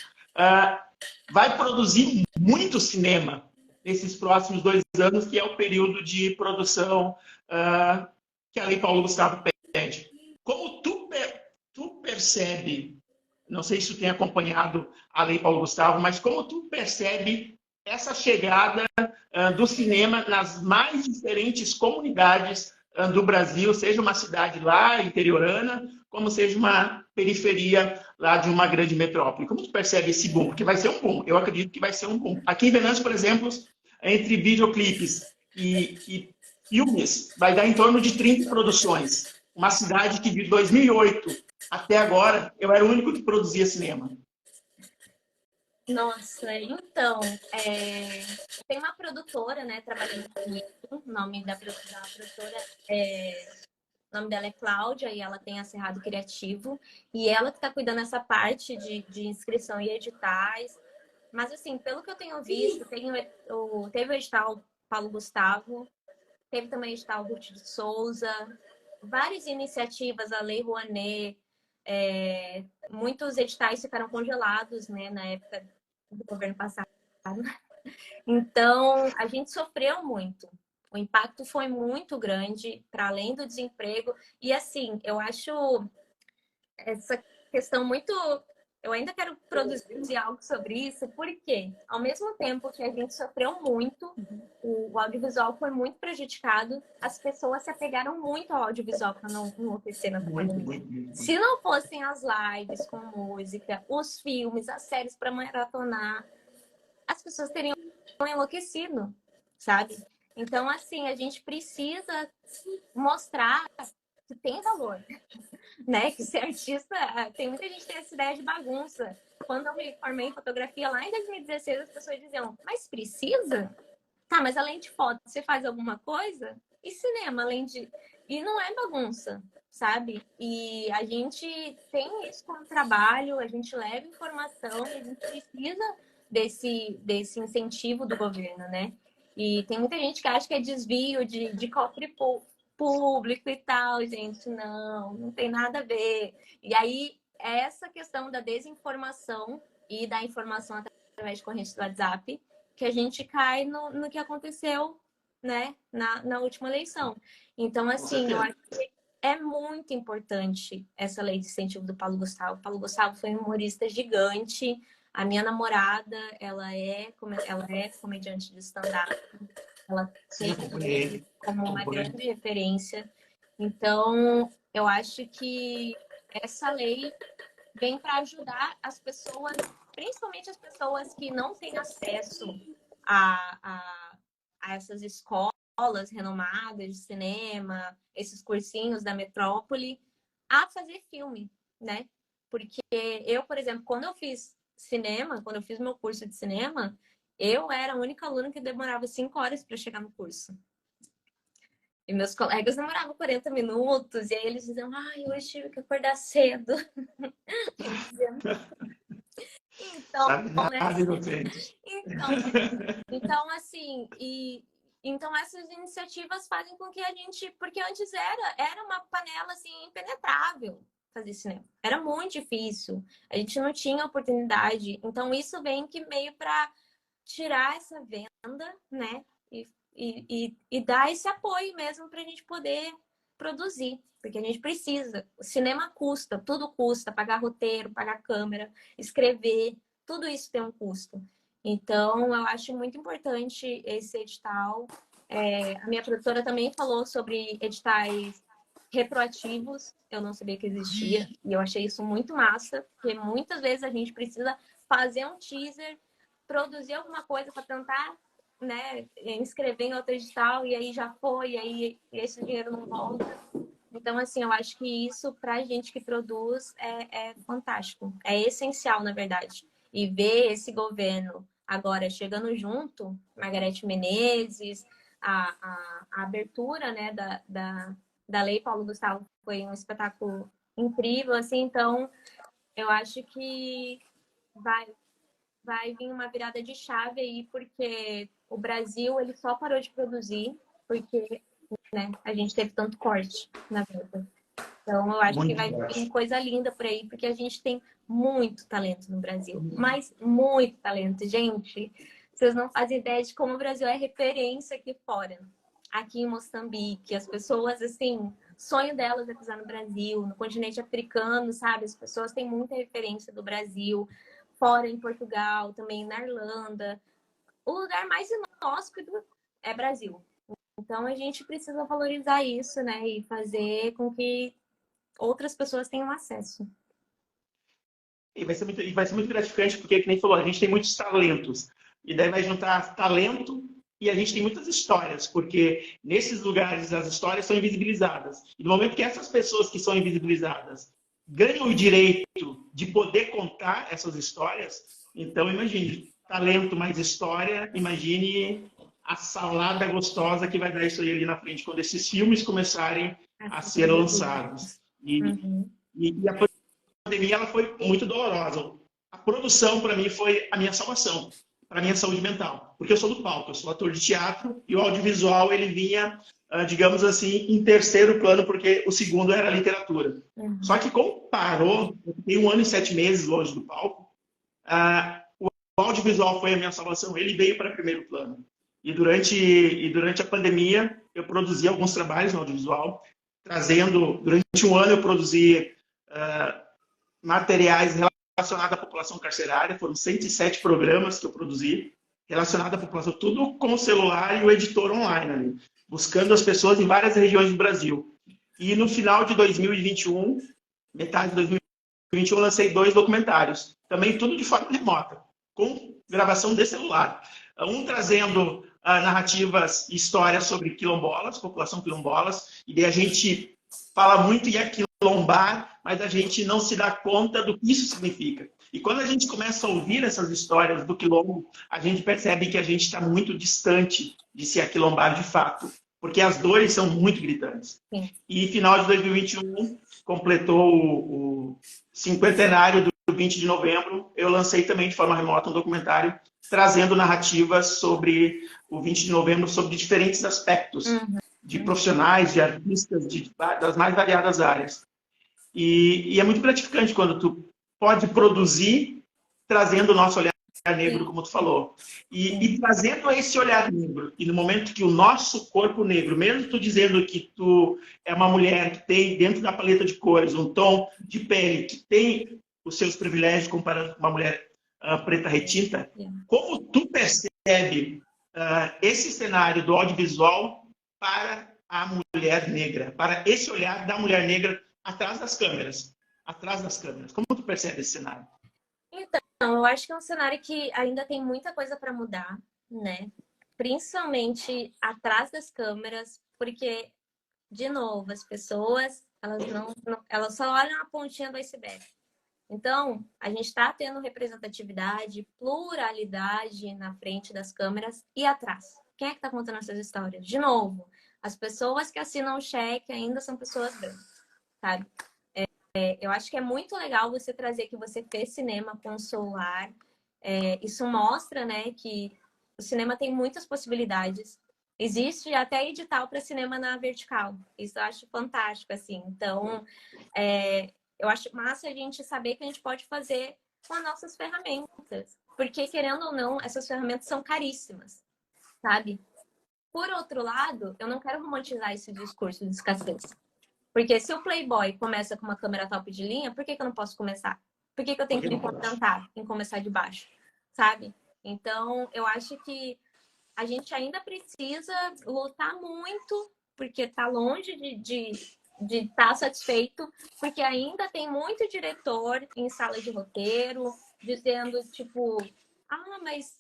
vai produzir muito cinema nesses próximos 2 anos, que é o período de produção que a Lei Paulo Gustavo pede. Como tu percebe, não sei se tu tem acompanhado a Lei Paulo Gustavo, mas como tu percebe essa chegada do cinema nas mais diferentes comunidades do Brasil, seja uma cidade lá interiorana, como seja uma periferia lá de uma grande metrópole. Como tu percebe esse boom? Porque vai ser um boom, eu acredito que vai ser um boom. Aqui em Venâncio, por exemplo, entre videoclipes e filmes, vai dar em torno de 30 produções. Uma cidade que de 2008 até agora, eu era o único que produzia cinema. Nossa, então, tem uma produtora, né, trabalhando comigo, o nome da produtora o nome dela é Cláudia e ela tem a Cerrado Criativo, e ela que está cuidando dessa parte de inscrição e editais. Mas, assim, pelo que eu tenho visto, teve o edital Paulo Gustavo, teve também o edital Ruth de Souza, várias iniciativas, a Lei Rouanet, muitos editais ficaram congelados, né, na época do governo passado. Então, a gente sofreu muito. O impacto foi muito grande, para além do desemprego. E, assim, eu acho essa questão muito... Eu ainda quero produzir algo sobre isso, porque, ao mesmo tempo que a gente sofreu muito, o audiovisual foi muito prejudicado, as pessoas se apegaram muito ao audiovisual para não enlouquecer na pandemia. Se não fossem as lives com música, os filmes, as séries para maratonar, as pessoas teriam enlouquecido, sabe? Então, assim, a gente precisa mostrar que tem valor, né? Que ser artista, tem muita gente que tem essa ideia de bagunça. Quando eu me formei em fotografia lá em 2016, as pessoas diziam, mas precisa? Tá, mas além de foto, você faz alguma coisa? E cinema, além de E não é bagunça, sabe? E a gente tem isso como trabalho, a gente leva informação, a gente precisa desse incentivo do governo, né? E tem muita gente que acha que é desvio de cofre público e tal, gente. Não tem nada a ver. E aí, essa questão da desinformação e da informação através de correntes do WhatsApp, que a gente cai no que aconteceu, né, na última eleição. Então, assim, eu acho que é muito importante essa lei de incentivo do Paulo Gustavo. O Paulo Gustavo foi um humorista gigante. A minha namorada, ela é comediante de stand-up. Ela tem ele como uma grande referência. Então, eu acho que essa lei vem para ajudar as pessoas, principalmente as pessoas que não têm acesso a essas escolas renomadas de cinema, esses cursinhos da metrópole, a fazer filme, né? Porque eu, por exemplo, quando eu fiz cinema, quando eu fiz meu curso de cinema, eu era a única aluna que demorava 5 horas para chegar no curso. E meus colegas demoravam 40 minutos, e aí eles diziam, ai, hoje tive que acordar cedo. Então, então, assim, então essas iniciativas fazem com que a gente, porque antes era uma panela assim impenetrável fazer cinema, era muito difícil, a gente não tinha oportunidade, então isso vem que meio para tirar essa venda, né, e dar esse apoio mesmo para a gente poder produzir, porque a gente precisa. O cinema custa, tudo custa, pagar roteiro, pagar câmera, escrever, tudo isso tem um custo. Então, eu acho muito importante esse edital. A minha produtora também falou sobre editais retroativos, eu não sabia que existia, e eu achei isso muito massa, porque muitas vezes a gente precisa fazer um teaser, produzir alguma coisa para tentar, né, inscrever em outro edital, e aí já foi, e aí esse dinheiro não volta. Então, assim, eu acho que isso, para a gente que produz, é fantástico. É essencial, na verdade. E ver esse governo agora chegando junto, Margarete Menezes, a abertura, né, da Lei Paulo Gustavo foi um espetáculo incrível, assim. Então, eu acho que vai vir uma virada de chave aí, porque o Brasil ele só parou de produzir porque, né, a gente teve tanto corte na vida. Então, eu acho que vai vir coisa linda por aí, porque a gente tem muito talento no Brasil. Mas muito talento. Gente, vocês não fazem ideia de como o Brasil é referência aqui fora. Aqui em Moçambique, as pessoas, assim, sonho delas é pisar no Brasil, no continente africano, sabe? As pessoas têm muita referência do Brasil. Fora em Portugal, também na Irlanda. O lugar mais inóspito é Brasil. Então, a gente precisa valorizar isso, né? E fazer com que outras pessoas tenham acesso. E vai ser muito gratificante, porque, que nem falou, a gente tem muitos talentos. E daí vai juntar talento e a gente tem muitas histórias, porque nesses lugares as histórias são invisibilizadas. E no momento que essas pessoas que são invisibilizadas ganham o direito de poder contar essas histórias, então imagine, talento mais história, imagine a salada gostosa que vai dar isso aí ali na frente, quando esses filmes começarem a ser lançados. E a pandemia ela foi muito dolorosa. A produção, para mim, foi a minha salvação, para a minha saúde mental. Porque eu sou do palco, eu sou ator de teatro, e o audiovisual ele vinha, digamos assim, em terceiro plano, porque o segundo era a literatura. Só que como parou, eu fiquei 1 ano e 7 meses longe do palco, o audiovisual foi a minha salvação, ele veio para primeiro plano. E durante a pandemia, eu produzi alguns trabalhos no audiovisual, durante 1 ano eu produzi materiais relacionados à população carcerária, foram 107 programas que eu produzi, relacionados à população, tudo com o celular e o editor online ali, buscando as pessoas em várias regiões do Brasil. E no final de 2021, metade de 2021, eu lancei 2 documentários, também tudo de forma remota, com gravação de celular. Um trazendo narrativas e histórias sobre quilombolas, população quilombolas, e daí a gente fala muito em aquilombar, mas a gente não se dá conta do que isso significa. E quando a gente começa a ouvir essas histórias do quilombo, a gente percebe que a gente está muito distante de se aquilombar de fato, porque as dores são muito gritantes. Sim. E final de 2021, completou o cinquentenário do 20 de novembro, eu lancei também de forma remota um documentário trazendo narrativas sobre o 20 de novembro, sobre diferentes aspectos de profissionais, de artistas, das mais variadas áreas. E é muito gratificante quando tu pode produzir trazendo o nosso olhar negro, como tu falou. E trazendo esse olhar negro. E no momento que o nosso corpo negro, mesmo tu dizendo que tu é uma mulher que tem, dentro da paleta de cores, um tom de pele que tem os seus privilégios comparando com uma mulher preta retinta, como tu percebe esse cenário do audiovisual para a mulher negra, para esse olhar da mulher negra atrás das câmeras? Atrás das câmeras. Como tu percebe esse cenário? Então, eu acho que é um cenário que ainda tem muita coisa para mudar, né? Principalmente atrás das câmeras, porque, de novo, as pessoas, elas só olham a pontinha do iceberg. Então, a gente está tendo representatividade, pluralidade na frente das câmeras e atrás. Quem é que está contando essas histórias? De novo, as pessoas que assinam o cheque ainda são pessoas brancas, sabe? Eu acho que é muito legal você trazer que você fez cinema com o celular. Isso mostra, né, que o cinema tem muitas possibilidades. Existe até edital para cinema na vertical. Isso eu acho fantástico, assim. Então, eu acho massa a gente saber que a gente pode fazer com as nossas ferramentas. Porque, querendo ou não, essas ferramentas são caríssimas, sabe? Por outro lado, eu não quero romantizar esse discurso de escassez. Porque se o Playboy começa com uma câmera top de linha, por que eu não posso começar? Por que eu tenho que me contentar em começar de baixo? Sabe? Então, eu acho que a gente ainda precisa lutar muito, porque está longe de estar satisfeito, porque ainda tem muito diretor em sala de roteiro dizendo, tipo, mas,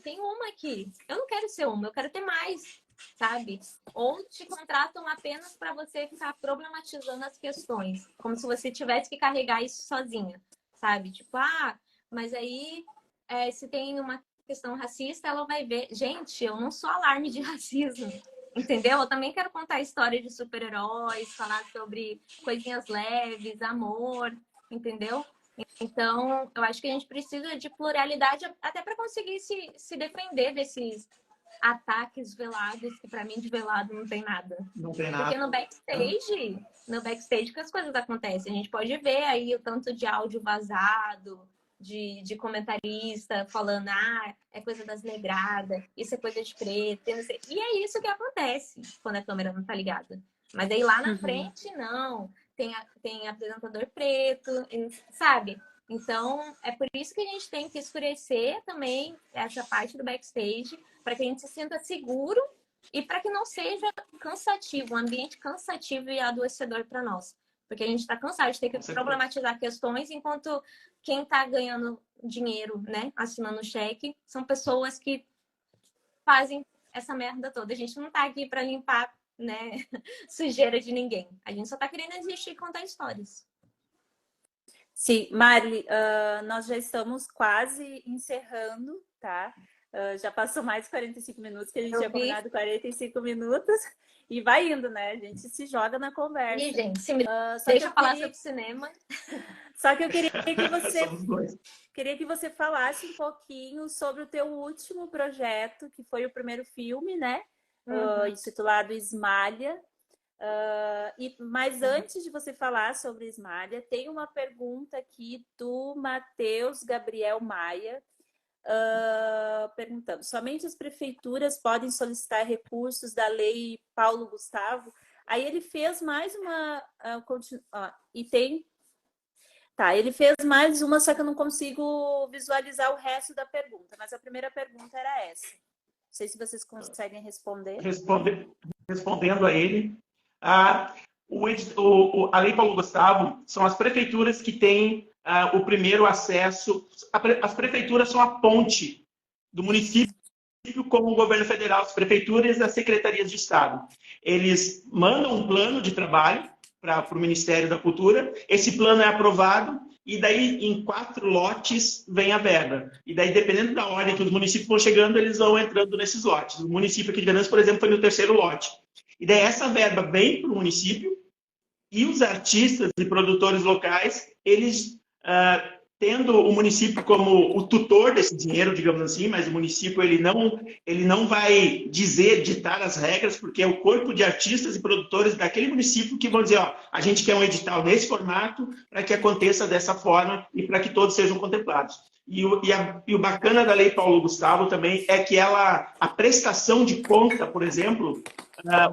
tem uma aqui. Eu não quero ser uma, eu quero ter mais. Sabe? Ou te contratam apenas para você ficar problematizando as questões, como se você tivesse que carregar isso sozinha, sabe? Tipo, mas aí se tem uma questão racista, ela vai ver. Gente, eu não sou alarme de racismo, entendeu? Eu também quero contar história de super-heróis, falar sobre coisinhas leves, amor, entendeu? Então, eu acho que a gente precisa de pluralidade até para conseguir se defender desses ataques velados, que para mim de velado não tem nada. Não tem nada. Porque no backstage que as coisas acontecem. A gente pode ver aí o tanto de áudio vazado, de comentarista falando, é coisa das negradas, isso é coisa de preto, não sei. E é isso que acontece quando a câmera não tá ligada. Mas aí lá na frente, não. Tem apresentador preto, sabe? Então, é por isso que a gente tem que escurecer também essa parte do backstage, para que a gente se sinta seguro e para que não seja cansativo, um ambiente cansativo e adoecedor para nós. Porque a gente está cansado de ter que problematizar questões, enquanto quem está ganhando dinheiro, né, assinando cheque, são pessoas que fazem essa merda toda. A gente não está aqui para limpar, né, sujeira de ninguém. A gente só está querendo existir e contar histórias. Sim, Marli, nós já estamos quase encerrando, tá? Já passou mais de 45 minutos, que a gente tinha combinado 45 minutos. E vai indo, né? A gente se joga na conversa. E, gente, se me deixa falar sobre cinema. Só que eu queria que você falasse um pouquinho sobre o teu último projeto, que foi o primeiro filme, né? Intitulado Esmalha. Mas antes de você falar sobre Esmalha, tem uma pergunta aqui do Matheus Gabriel Maia, perguntando: somente as prefeituras podem solicitar recursos da lei Paulo Gustavo? Aí ele fez mais uma ele fez mais uma, só que eu não consigo visualizar o resto da pergunta, mas a primeira pergunta era essa. Não sei se vocês conseguem responder. Respondendo a ele, a lei Paulo Gustavo são as prefeituras que têm o primeiro acesso. As prefeituras são a ponte do município com o governo federal, as prefeituras e as secretarias de Estado. Eles mandam um plano de trabalho para o Ministério da Cultura. Esse plano é aprovado e daí em 4 lotes vem a verba. E daí, dependendo da ordem que os municípios vão chegando, eles vão entrando nesses lotes. O município aqui de Venâncio, por exemplo, foi no 3º lote. E daí essa verba vem para o município e os artistas e produtores locais, eles, tendo o município como o tutor desse dinheiro, digamos assim, mas o município ele não vai ditar as regras, porque é o corpo de artistas e produtores daquele município que vão dizer, ó, a gente quer um edital nesse formato para que aconteça dessa forma e para que todos sejam contemplados. E o bacana da Lei Paulo Gustavo também é que a prestação de conta, por exemplo,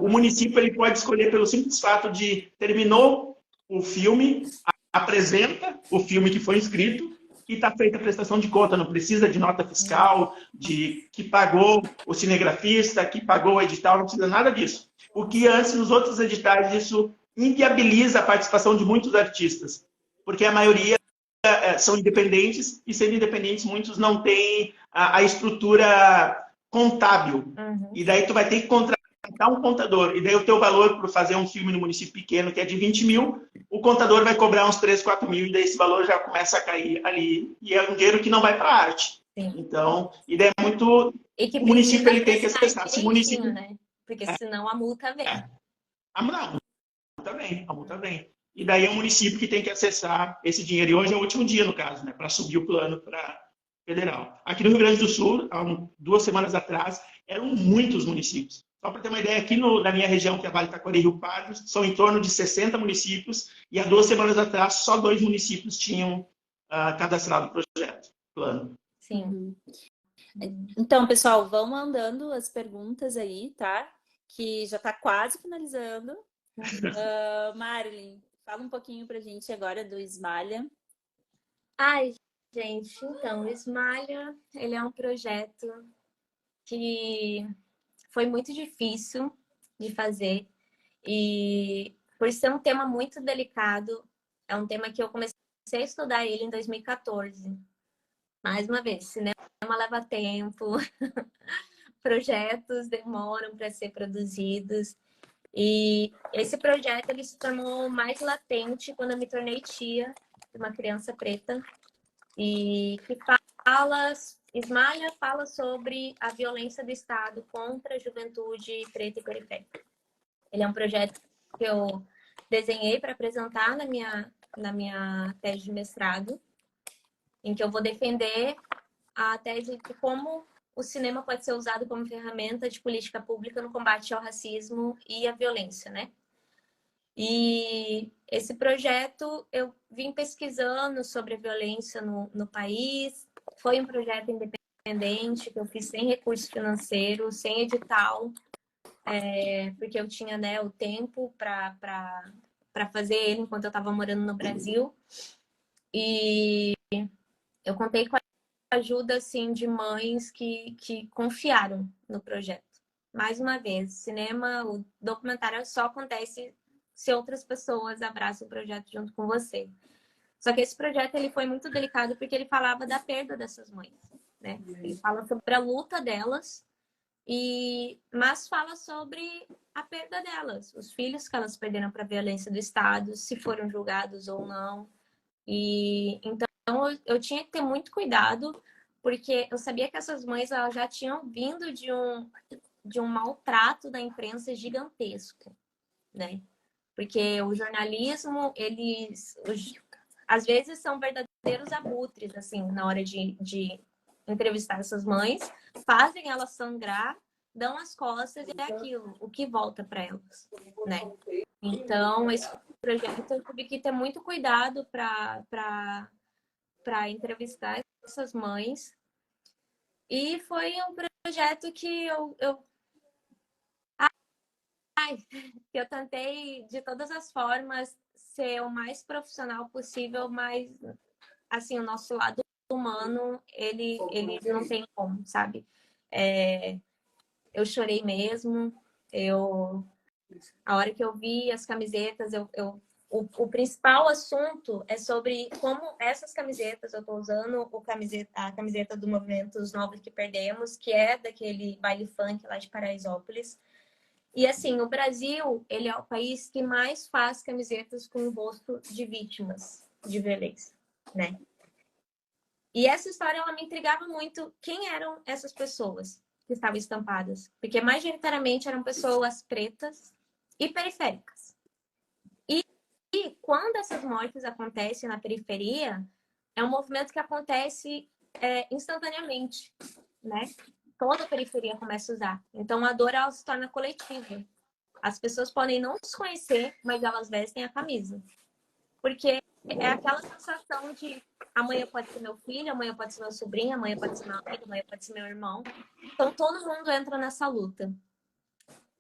o município ele pode escolher pelo simples fato de terminou o filme, apresenta o filme que foi inscrito e está feita a prestação de conta. Não precisa de nota fiscal, de que pagou o cinegrafista, que pagou o edital, não precisa nada disso. O que antes, nos outros editais, isso inviabiliza a participação de muitos artistas, porque a maioria são independentes e, sendo independentes, muitos não têm a estrutura contábil. E daí tu vai ter que contratar um contador. E daí o teu valor para fazer um filme no município pequeno, que é de 20 mil, o contador vai cobrar uns 3, 4 mil, e daí esse valor já começa a cair ali. E é um dinheiro que não vai para a arte. Sim. Então, e daí é muito... O município ele tem que acessar. Se o município... né? Porque senão a multa vem. A multa vem. E daí é o município que tem que acessar esse dinheiro. E hoje é o último dia, no caso, né, para subir o plano para federal. Aqui no Rio Grande do Sul, há 2 semanas atrás, eram muitos municípios. Só para ter uma ideia, aqui na minha região, que é Vale Taquari e Rio Pardo, são em torno de 60 municípios, e há 2 semanas atrás, só 2 municípios tinham cadastrado o projeto, plano. Sim. Então, pessoal, vão mandando as perguntas aí, tá? Que já está quase finalizando. Marilyn, fala um pouquinho pra gente agora do Esmalha. Ai, gente, então, o Esmalha, ele é um projeto que foi muito difícil de fazer e por ser um tema muito delicado, é um tema que eu comecei a estudar ele em 2014. Mais uma vez, cinema leva tempo, projetos demoram para ser produzidos. E esse projeto ele se tornou mais latente quando eu me tornei tia de uma criança preta e que Esmalha fala sobre a violência do Estado contra a juventude preta e periférica. Ele é um projeto que eu desenhei para apresentar na minha tese de mestrado, em que eu vou defender a tese de como o cinema pode ser usado como ferramenta de política pública no combate ao racismo e à violência, né? E esse projeto eu vim pesquisando sobre a violência no país. Foi um projeto independente que eu fiz sem recurso financeiro, sem edital, porque eu tinha, né, o tempo para fazer ele enquanto eu estava morando no Brasil. E eu contei com a ajuda assim, de mães que confiaram no projeto. Mais uma vez, cinema, o documentário só acontece se outras pessoas abraçam o projeto junto com você. Só que esse projeto ele foi muito delicado porque ele falava da perda dessas mães, né? Ele fala sobre a luta delas, mas fala sobre a perda delas, os filhos que elas perderam para a violência do Estado, se foram julgados ou não. E então eu tinha que ter muito cuidado, porque eu sabia que essas mães elas já tinham vindo de um maltrato da imprensa gigantesco, né? Porque o jornalismo, às vezes são verdadeiros abutres, assim, na hora de entrevistar essas mães, fazem elas sangrar, dão as costas e é aquilo, o que volta para elas, né? Então, esse projeto eu tive que ter muito cuidado para entrevistar essas mães. E foi um projeto que eu tentei, de todas as formas, ser o mais profissional possível, mas, assim, o nosso lado humano, ele não tem como, sabe? Eu chorei mesmo, a hora que eu vi as camisetas, o principal assunto é sobre como essas camisetas, eu estou usando a camiseta do movimento Os Novos que Perdemos, que é daquele baile funk lá de Paraisópolis. E assim, o Brasil, ele é o país que mais faz camisetas com o rosto de vítimas de violência, né? E essa história, ela me intrigava muito. Quem eram essas pessoas que estavam estampadas? Porque majoritariamente eram pessoas pretas e periféricas. E quando essas mortes acontecem na periferia, é um movimento que acontece instantaneamente, né? Toda a periferia começa a usar. Então a dor, ela se torna coletiva. As pessoas podem não se conhecer, mas elas vestem a camisa. Porque é aquela sensação de amanhã pode ser meu filho, amanhã pode ser meu sobrinho, amanhã pode ser meu amigo, amanhã pode ser meu irmão. Então todo mundo entra nessa luta.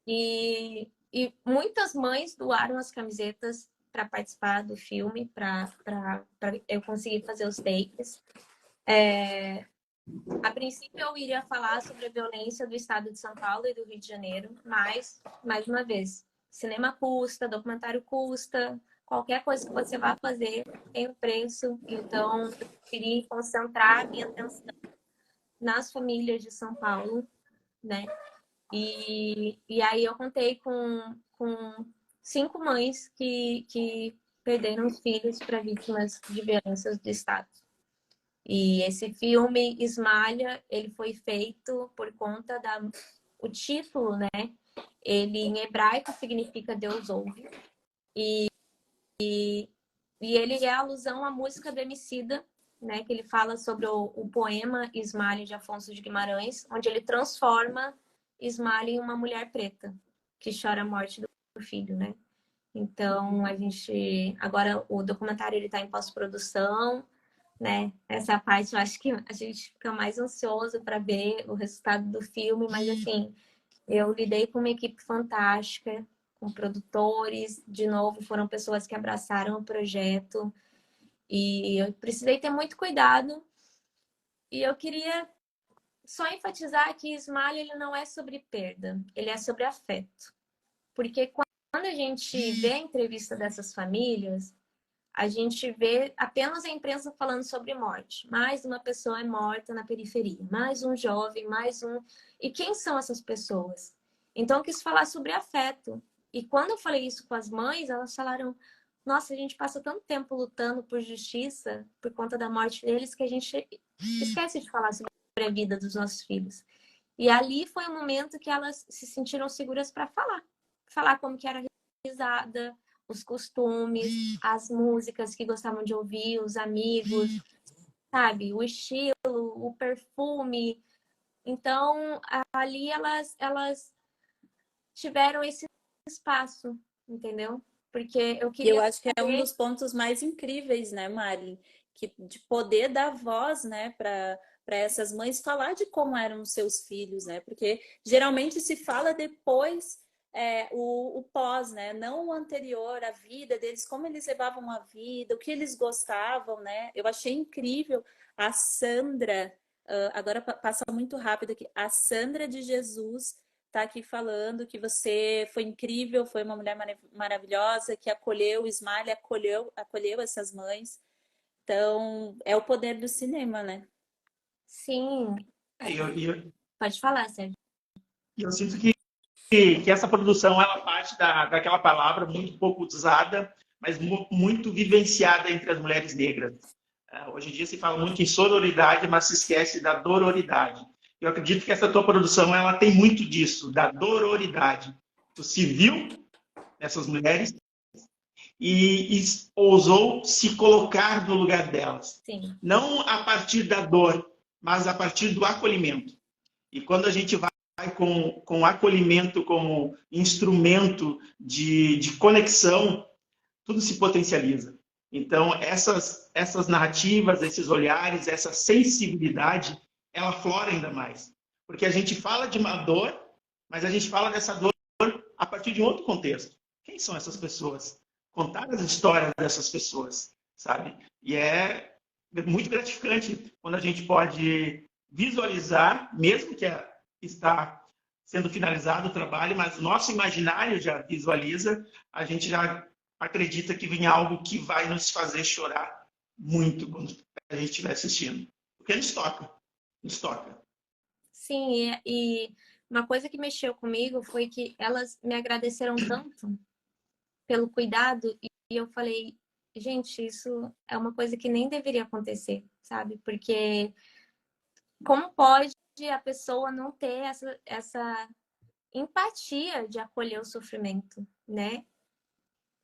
E muitas mães doaram as camisetas para participar do filme, para eu conseguir fazer os takes. A princípio, eu iria falar sobre a violência do estado de São Paulo e do Rio de Janeiro, mas, mais uma vez, cinema custa, documentário custa, qualquer coisa que você vá fazer tem um preço. Então, eu preferi concentrar a minha atenção nas famílias de São Paulo, né? E aí eu contei com 5 mães que perderam os filhos para vítimas de violências do Estado. E esse filme, Ismalha, ele foi feito por conta o título, né? Ele em hebraico significa Deus ouve. E ele é alusão à música do Emicida, né? Que ele fala sobre o poema Ismalha de Afonso de Guimarães, onde ele transforma Ismalha em uma mulher preta que chora a morte do filho, né? Então a gente agora o documentário ele está em pós-produção, né? Essa parte eu acho que a gente fica mais ansioso para ver o resultado do filme, mas assim, eu lidei com uma equipe fantástica, com produtores, de novo, foram pessoas que abraçaram o projeto e eu precisei ter muito cuidado. E eu queria só enfatizar que Ismael, ele não é sobre perda, ele é sobre afeto. Porque quando a gente vê a entrevista dessas famílias, a gente vê apenas a imprensa falando sobre morte. Mais uma pessoa é morta na periferia, mais um jovem, mais um... E quem são essas pessoas? Então, eu quis falar sobre afeto. E quando eu falei isso com as mães, elas falaram: nossa, a gente passa tanto tempo lutando por justiça por conta da morte deles que a gente esquece de falar sobre a vida dos nossos filhos. E ali foi um momento que elas se sentiram seguras para falar. Falar como que era a risada, os costumes, as músicas que gostavam de ouvir, os amigos, sabe? O estilo, o perfume. Então, ali elas tiveram esse espaço, entendeu? Porque eu E eu queria acho que é um saber... dos pontos mais incríveis, né, Mari? Que, de poder dar voz, né, para essas mães falar de como eram os seus filhos, né? Porque geralmente se fala depois o pós, né? Não o anterior, a vida deles, como eles levavam a vida, o que eles gostavam, né? Eu achei incrível a Sandra, agora passa muito rápido aqui, a Sandra de Jesus tá aqui falando que você foi incrível, foi uma mulher maravilhosa, que acolheu o Ismael, acolheu essas mães. Então, é o poder do cinema, né? Sim. Pode falar, Sérgio. E eu sinto que essa produção ela parte daquela palavra muito pouco usada, mas muito vivenciada entre as mulheres negras. Hoje em dia se fala muito em sororidade, mas se esquece da dororidade. Eu acredito que essa tua produção ela tem muito disso, da dororidade. Tu se viu nessas mulheres e ousou se colocar no lugar delas. Sim. Não a partir da dor, mas a partir do acolhimento. E quando a gente vai com o acolhimento como instrumento de conexão, tudo se potencializa. Então, essas narrativas, esses olhares, essa sensibilidade, ela flora ainda mais. Porque a gente fala de uma dor, mas a gente fala dessa dor a partir de um outro contexto. Quem são essas pessoas? Contar as histórias dessas pessoas, sabe? E é muito gratificante quando a gente pode visualizar, mesmo que está sendo finalizado o trabalho, mas o nosso imaginário já visualiza, a gente já acredita que vem algo que vai nos fazer chorar muito quando a gente estiver assistindo. Porque nos toca, nos toca. Sim, e uma coisa que mexeu comigo foi que elas me agradeceram tanto pelo cuidado e eu falei, gente, isso é uma coisa que nem deveria acontecer, sabe? Porque como pode a pessoa não ter essa empatia de acolher o sofrimento, né?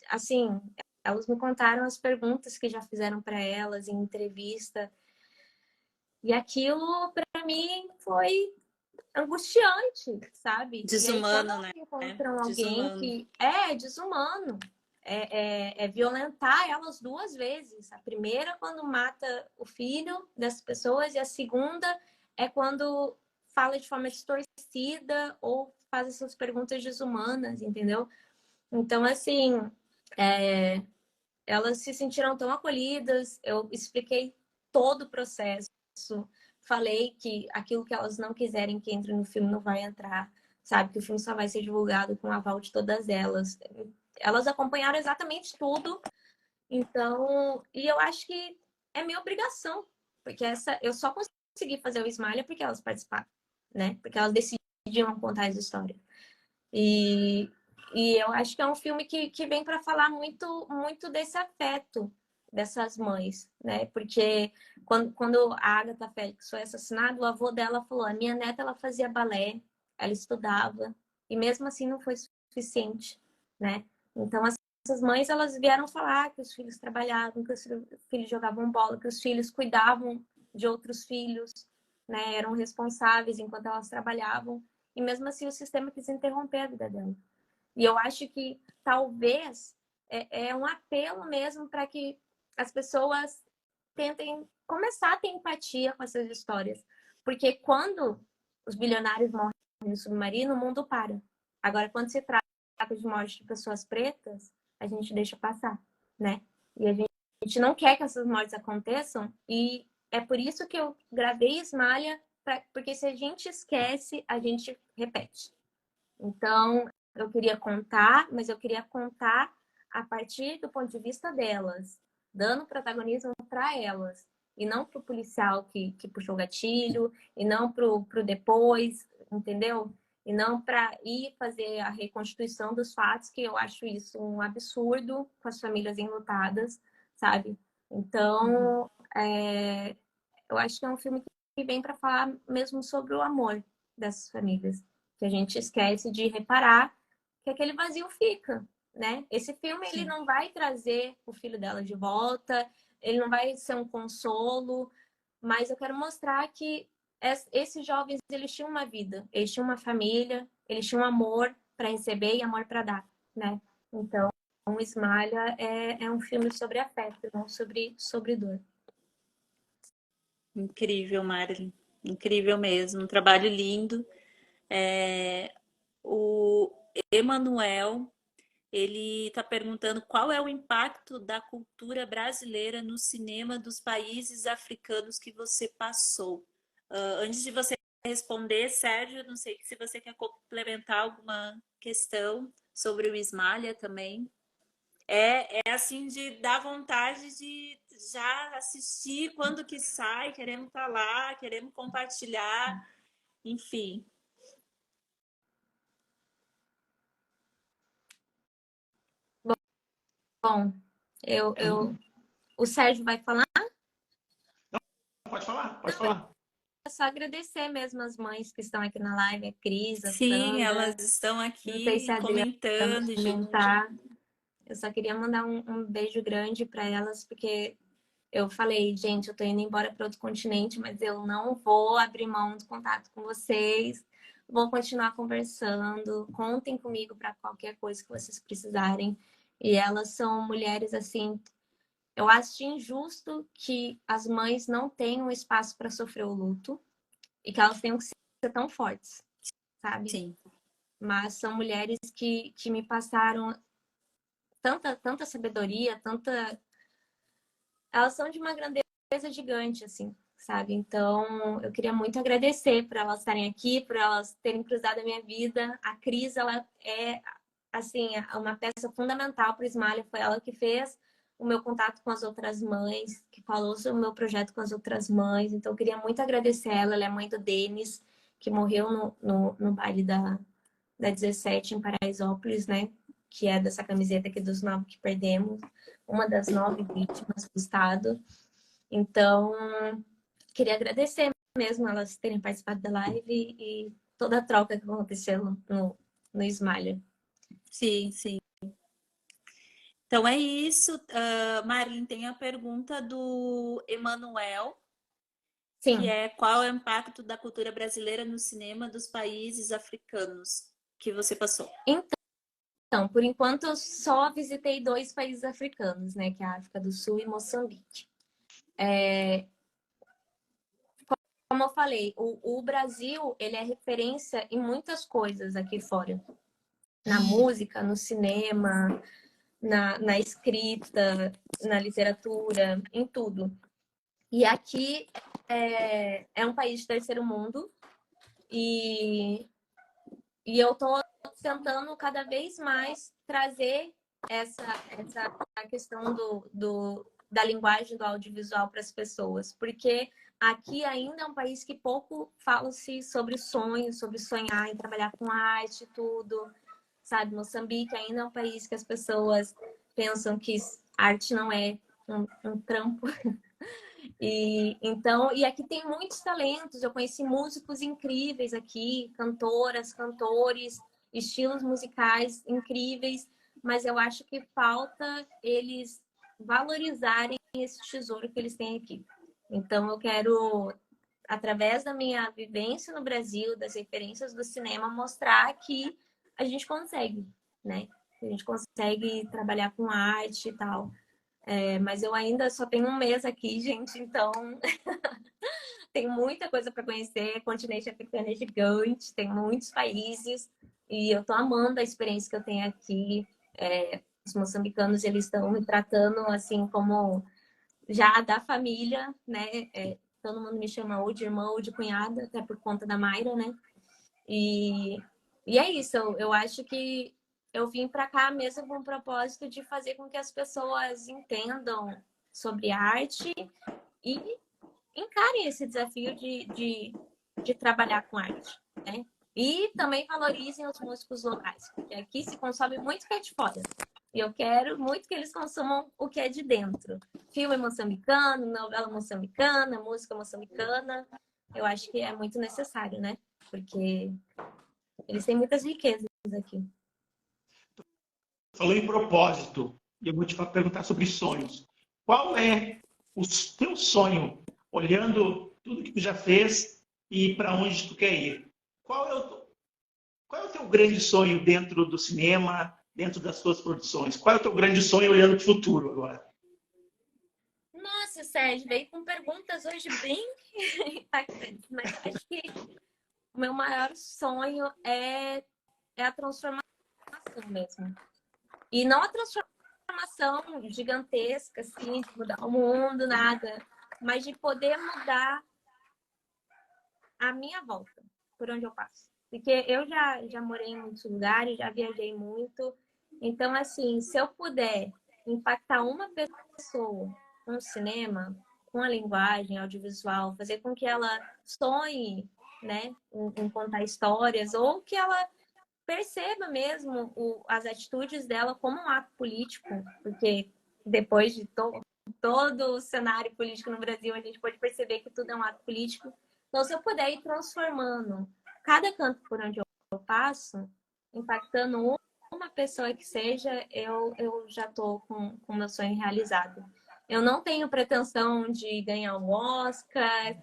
Assim, elas me contaram as perguntas que já fizeram para elas em entrevista, e aquilo para mim foi angustiante, sabe? E aí quando Desumano, elas né? encontram alguém Desumano. que é desumano, é violentar elas duas vezes. A primeira quando mata o filho das pessoas e a segunda é quando fala de forma distorcida ou faz essas perguntas desumanas, entendeu? Então, assim, é, elas se sentiram tão acolhidas, eu expliquei todo o processo, falei que aquilo que elas não quiserem que entre no filme não vai entrar, sabe? Que o filme só vai ser divulgado com o aval de todas elas. Elas acompanharam exatamente tudo, então, e eu acho que é minha obrigação, porque eu só consegui fazer o Smile porque elas participaram, né? Porque elas decidiram contar as histórias. E, e eu acho que é um filme que vem para falar muito, muito desse afeto dessas mães, né? Porque quando a Agatha Félix foi assassinada, o avô dela falou: a minha neta ela fazia balé, ela estudava, e mesmo assim não foi suficiente, né? Então, essas mães elas vieram falar que os filhos trabalhavam, que os filhos jogavam bola, que os filhos cuidavam de outros filhos, né? Eram responsáveis enquanto elas trabalhavam. E mesmo assim o sistema quis interromper a vida dela. E eu acho que talvez é um apelo mesmo para que as pessoas tentem começar a ter empatia com essas histórias. Porque quando os bilionários morrem no submarino, o mundo para. Agora, quando se trata de morte de pessoas pretas, a gente deixa passar, né? E a gente não quer que essas mortes aconteçam. E é por isso que eu gravei Esmalha, porque se a gente esquece, a gente repete. Então, eu queria contar, mas eu queria contar a partir do ponto de vista delas, dando protagonismo para elas, e não para o policial que puxou o gatilho, e não para o depois, entendeu? E não para ir fazer a reconstituição dos fatos, que eu acho isso um absurdo com as famílias enlutadas, sabe? Então, eu acho que é um filme que vem para falar mesmo sobre o amor dessas famílias, que a gente esquece de reparar que aquele vazio fica, né? Esse filme ele não vai trazer o filho dela de volta, ele não vai ser um consolo, mas eu quero mostrar que esses jovens eles tinham uma vida, eles tinham uma família, eles tinham amor para receber e amor para dar, né? Então, o Esmalha é um filme sobre afeto, não sobre dor. Incrível, Marilyn. Incrível mesmo. Um trabalho lindo. O Emanuel, ele está perguntando qual é o impacto da cultura brasileira no cinema dos países africanos que você passou. Antes de você responder, Sérgio, não sei se você quer complementar alguma questão sobre o Ismalha também. É assim de dar vontade de já assistir quando que sai, queremos estar lá, queremos compartilhar, enfim. Bom, o Sérgio vai falar. Pode falar, pode falar. É só agradecer mesmo as mães que estão aqui na live, a Cris, a Sim, elas Sandra. estão Não sei se aqui a Adriana comentando também junto. tá. Eu só queria mandar um beijo grande para elas, porque eu falei, gente, eu tô indo embora para outro continente, mas eu não vou abrir mão do contato com vocês. Vou continuar conversando. Contem comigo para qualquer coisa que vocês precisarem. E elas são mulheres assim. Eu acho injusto que as mães não tenham espaço para sofrer o luto e que elas tenham que ser tão fortes, sabe? Sim. Mas são mulheres que me passaram tanta sabedoria, tanta. Elas são de uma grandeza gigante, assim, sabe? Então, eu queria muito agradecer por elas estarem aqui, por elas terem cruzado a minha vida. A Cris, ela é, assim, uma peça fundamental para o Smalha. Foi ela que fez o meu contato com as outras mães, que falou sobre o meu projeto com as outras mães. Então, eu queria muito agradecer ela. Ela é mãe do Denis, que morreu no baile da 17 em Paraisópolis, né? Que é dessa camiseta aqui dos 9 que perdemos, uma das 9 vítimas do Estado. Então, queria agradecer mesmo elas terem participado da live e toda a troca que aconteceu no Smiley. Sim, sim. Então é isso. Marlene, tem a pergunta do Emanuel, Sim. que é qual é o impacto da cultura brasileira no cinema dos países africanos que você passou? Então, por enquanto, eu só visitei 2 países africanos, né? Que é a África do Sul e Moçambique. Como eu falei, o Brasil, ele é referência em muitas coisas aqui fora. Na música, no cinema, na escrita, na literatura, em tudo. E aqui é um país de terceiro mundo e eu tô tentando cada vez mais trazer essa questão da linguagem do audiovisual para as pessoas, porque aqui ainda é um país que pouco fala-se sobre sonhos, sobre sonhar em trabalhar com arte, tudo, sabe? Moçambique ainda é um país que as pessoas pensam que arte não é um trampo. E aqui tem muitos talentos. Eu conheci músicos incríveis aqui, cantoras, cantores, estilos musicais incríveis, mas eu acho que falta eles valorizarem esse tesouro que eles têm aqui. Então eu quero, através da minha vivência no Brasil, das referências do cinema, mostrar que a gente consegue, né? A gente consegue trabalhar com arte e tal. Mas eu ainda só tenho um mês aqui, gente, então tem muita coisa para conhecer. O continente africano é gigante, tem muitos países e eu tô amando a experiência que eu tenho aqui. Os moçambicanos, eles estão me tratando assim como já da família, né? Todo mundo me chama ou de irmã ou de cunhada, até por conta da Mayra, né? E é isso, eu acho que eu vim para cá mesmo com o propósito de fazer com que as pessoas entendam sobre arte e encarem esse desafio de trabalhar com arte, né? E também valorizem os músicos locais, porque aqui se consome muito que é de fora. E eu quero muito que eles consumam o que é de dentro. Filme moçambicano, novela moçambicana, música moçambicana. Eu acho que é muito necessário, né? Porque eles têm muitas riquezas aqui. Falou em propósito, e eu vou te perguntar sobre sonhos. Qual é o teu sonho, olhando tudo que tu já fez e para onde tu quer ir? Qual é o teu grande sonho dentro do cinema, dentro das tuas produções? Qual é o teu grande sonho olhando para o futuro agora? Nossa, Sérgio, veio com perguntas hoje bem impactantes, mas acho que o meu maior sonho é a transformação mesmo. E não a transformação gigantesca, assim, de mudar o mundo, nada, mas de poder mudar a minha volta, por onde eu passo. Porque eu já morei em muitos lugares, já viajei muito. Então, assim, se eu puder impactar uma pessoa com o cinema, com a linguagem audiovisual, fazer com que ela sonhe, né, em contar histórias, ou que ela perceba mesmo as atitudes dela como um ato político, porque depois de todo o cenário político no Brasil, a gente pode perceber que tudo é um ato político. Então, se eu puder ir transformando cada canto por onde eu passo, impactando uma pessoa que seja, eu já estou com o meu sonho realizado. Eu não tenho pretensão de ganhar um Oscar,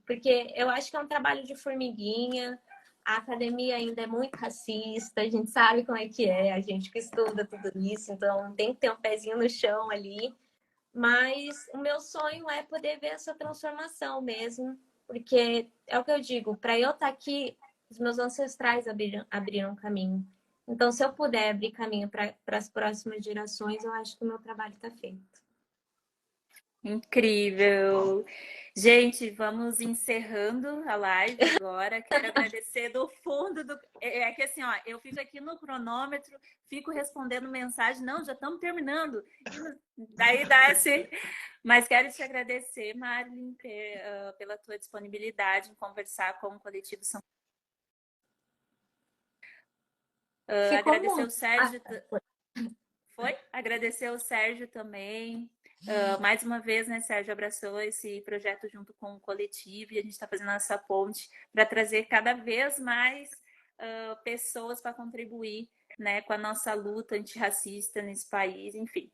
porque eu acho que é um trabalho de formiguinha. A academia ainda é muito racista, a gente sabe como é que é, a gente que estuda tudo isso, então tem que ter um pezinho no chão ali. Mas o meu sonho é poder ver essa transformação mesmo, porque é o que eu digo, para eu estar aqui, os meus ancestrais abriram caminho. Então, se eu puder abrir caminho para as próximas gerações, eu acho que o meu trabalho está feito. Incrível! Gente, vamos encerrando a live agora. Quero agradecer do fundo do. É que assim, ó, eu fico aqui no cronômetro, fico respondendo mensagem. Não, já estamos terminando. Daí dá esse. Mas quero te agradecer, Marilyn, pela tua disponibilidade em conversar com o Coletivo São Ficou Agradecer o muito. Sérgio. Foi? Agradecer o Sérgio também. Mais uma vez, né, Sérgio abraçou esse projeto junto com o coletivo e a gente está fazendo essa ponte para trazer cada vez mais pessoas para contribuir, né, com a nossa luta antirracista nesse país, enfim.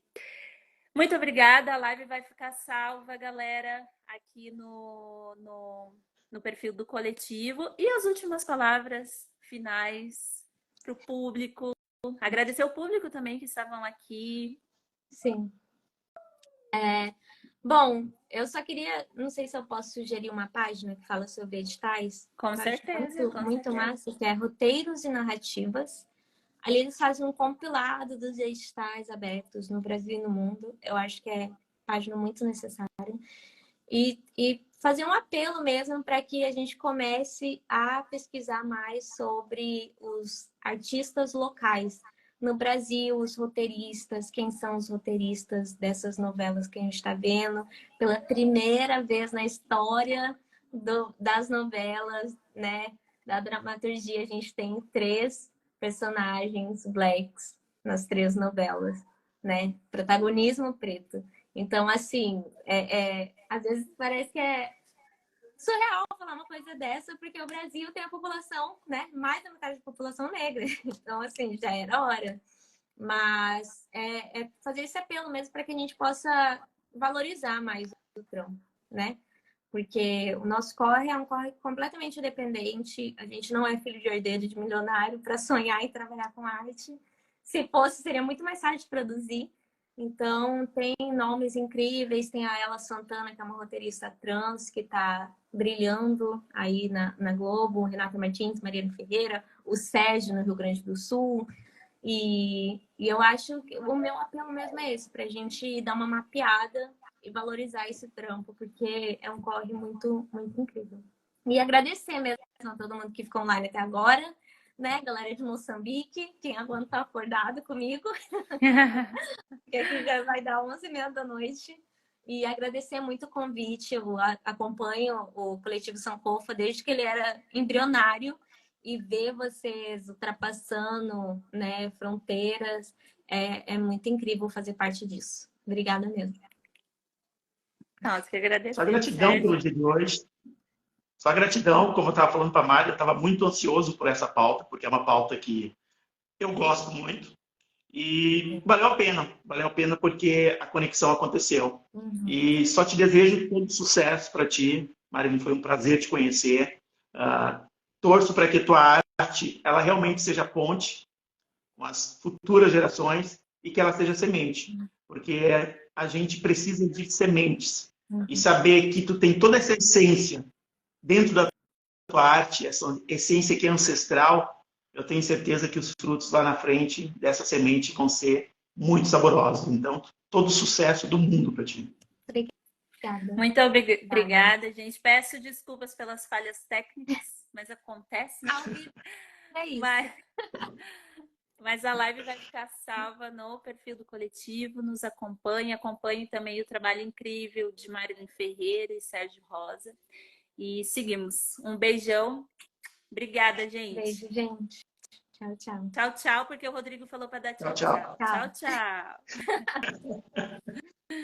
Muito obrigada, a live vai ficar salva, galera, aqui no perfil do coletivo. E as últimas palavras finais para o público. Agradecer o público também que estavam aqui. Sim. Bom, eu só queria, não sei se eu posso sugerir uma página que fala sobre editais. Com certeza, muito massa, que é Roteiros e Narrativas. Ali eles fazem um compilado dos editais abertos no Brasil e no mundo. Eu acho que é página muito necessária. E fazer um apelo mesmo para que a gente comece a pesquisar mais sobre os artistas locais no Brasil, os roteiristas, quem são os roteiristas dessas novelas que a gente está vendo pela primeira vez na história das novelas, né? Da dramaturgia, a gente tem 3 personagens blacks nas 3 novelas, né? Protagonismo preto. Então, assim, às vezes parece que é surreal falar uma coisa dessa, porque o Brasil tem a população, né? Mais da metade da população negra. Então, assim, já era hora. Mas é fazer esse apelo mesmo para que a gente possa valorizar mais o trampo, né? Porque o nosso corre é um corre completamente independente. A gente não é filho de herdeiro de milionário para sonhar e trabalhar com arte. Se fosse, seria muito mais fácil de produzir. Então, tem nomes incríveis. Tem a Ela Santana, que é uma roteirista trans, que está brilhando aí na Globo. Renata Martins, Mariana Ferreira, o Sérgio, no Rio Grande do Sul. E eu acho que o meu apelo mesmo é esse, para a gente dar uma mapeada e valorizar esse trampo, porque é um corre muito, muito incrível. E agradecer mesmo a todo mundo que ficou online até agora, né? Galera de Moçambique, quem aguentou acordado comigo, que aqui já vai dar 11h30 da noite. E agradecer muito o convite. Eu acompanho o Coletivo Sankofa desde que ele era embrionário, e ver vocês ultrapassando, né, fronteiras é muito incrível fazer parte disso. Obrigada mesmo. Nossa, que agradecer. Só gratidão pelo dia de hoje. Só gratidão, como eu estava falando para a Mari, eu estava muito ansioso por essa pauta, porque é uma pauta que eu gosto muito. E valeu a pena porque a conexão aconteceu. Uhum. E só te desejo todo sucesso para ti, Marilyn, foi um prazer te conhecer. Torço para que tua arte ela realmente seja ponte com as futuras gerações e que ela seja semente, porque a gente precisa de sementes. E saber que tu tem toda essa essência dentro da tua arte, essa essência que é ancestral, eu tenho certeza que os frutos lá na frente dessa semente vão ser muito saborosos. Então, todo o sucesso do mundo para ti. Obrigada. Muito obrigada, gente. Peço desculpas pelas falhas técnicas, mas acontece. É isso. Mas a live vai ficar salva no perfil do coletivo. Nos acompanhe também o trabalho incrível de Marilyn Ferreira e Sérgio Rosa. E seguimos. Um beijão. Obrigada, gente. Beijo, gente. Tchau, tchau. Tchau, tchau, porque o Rodrigo falou para dar tchau, Tchau, tchau. Tchau, tchau.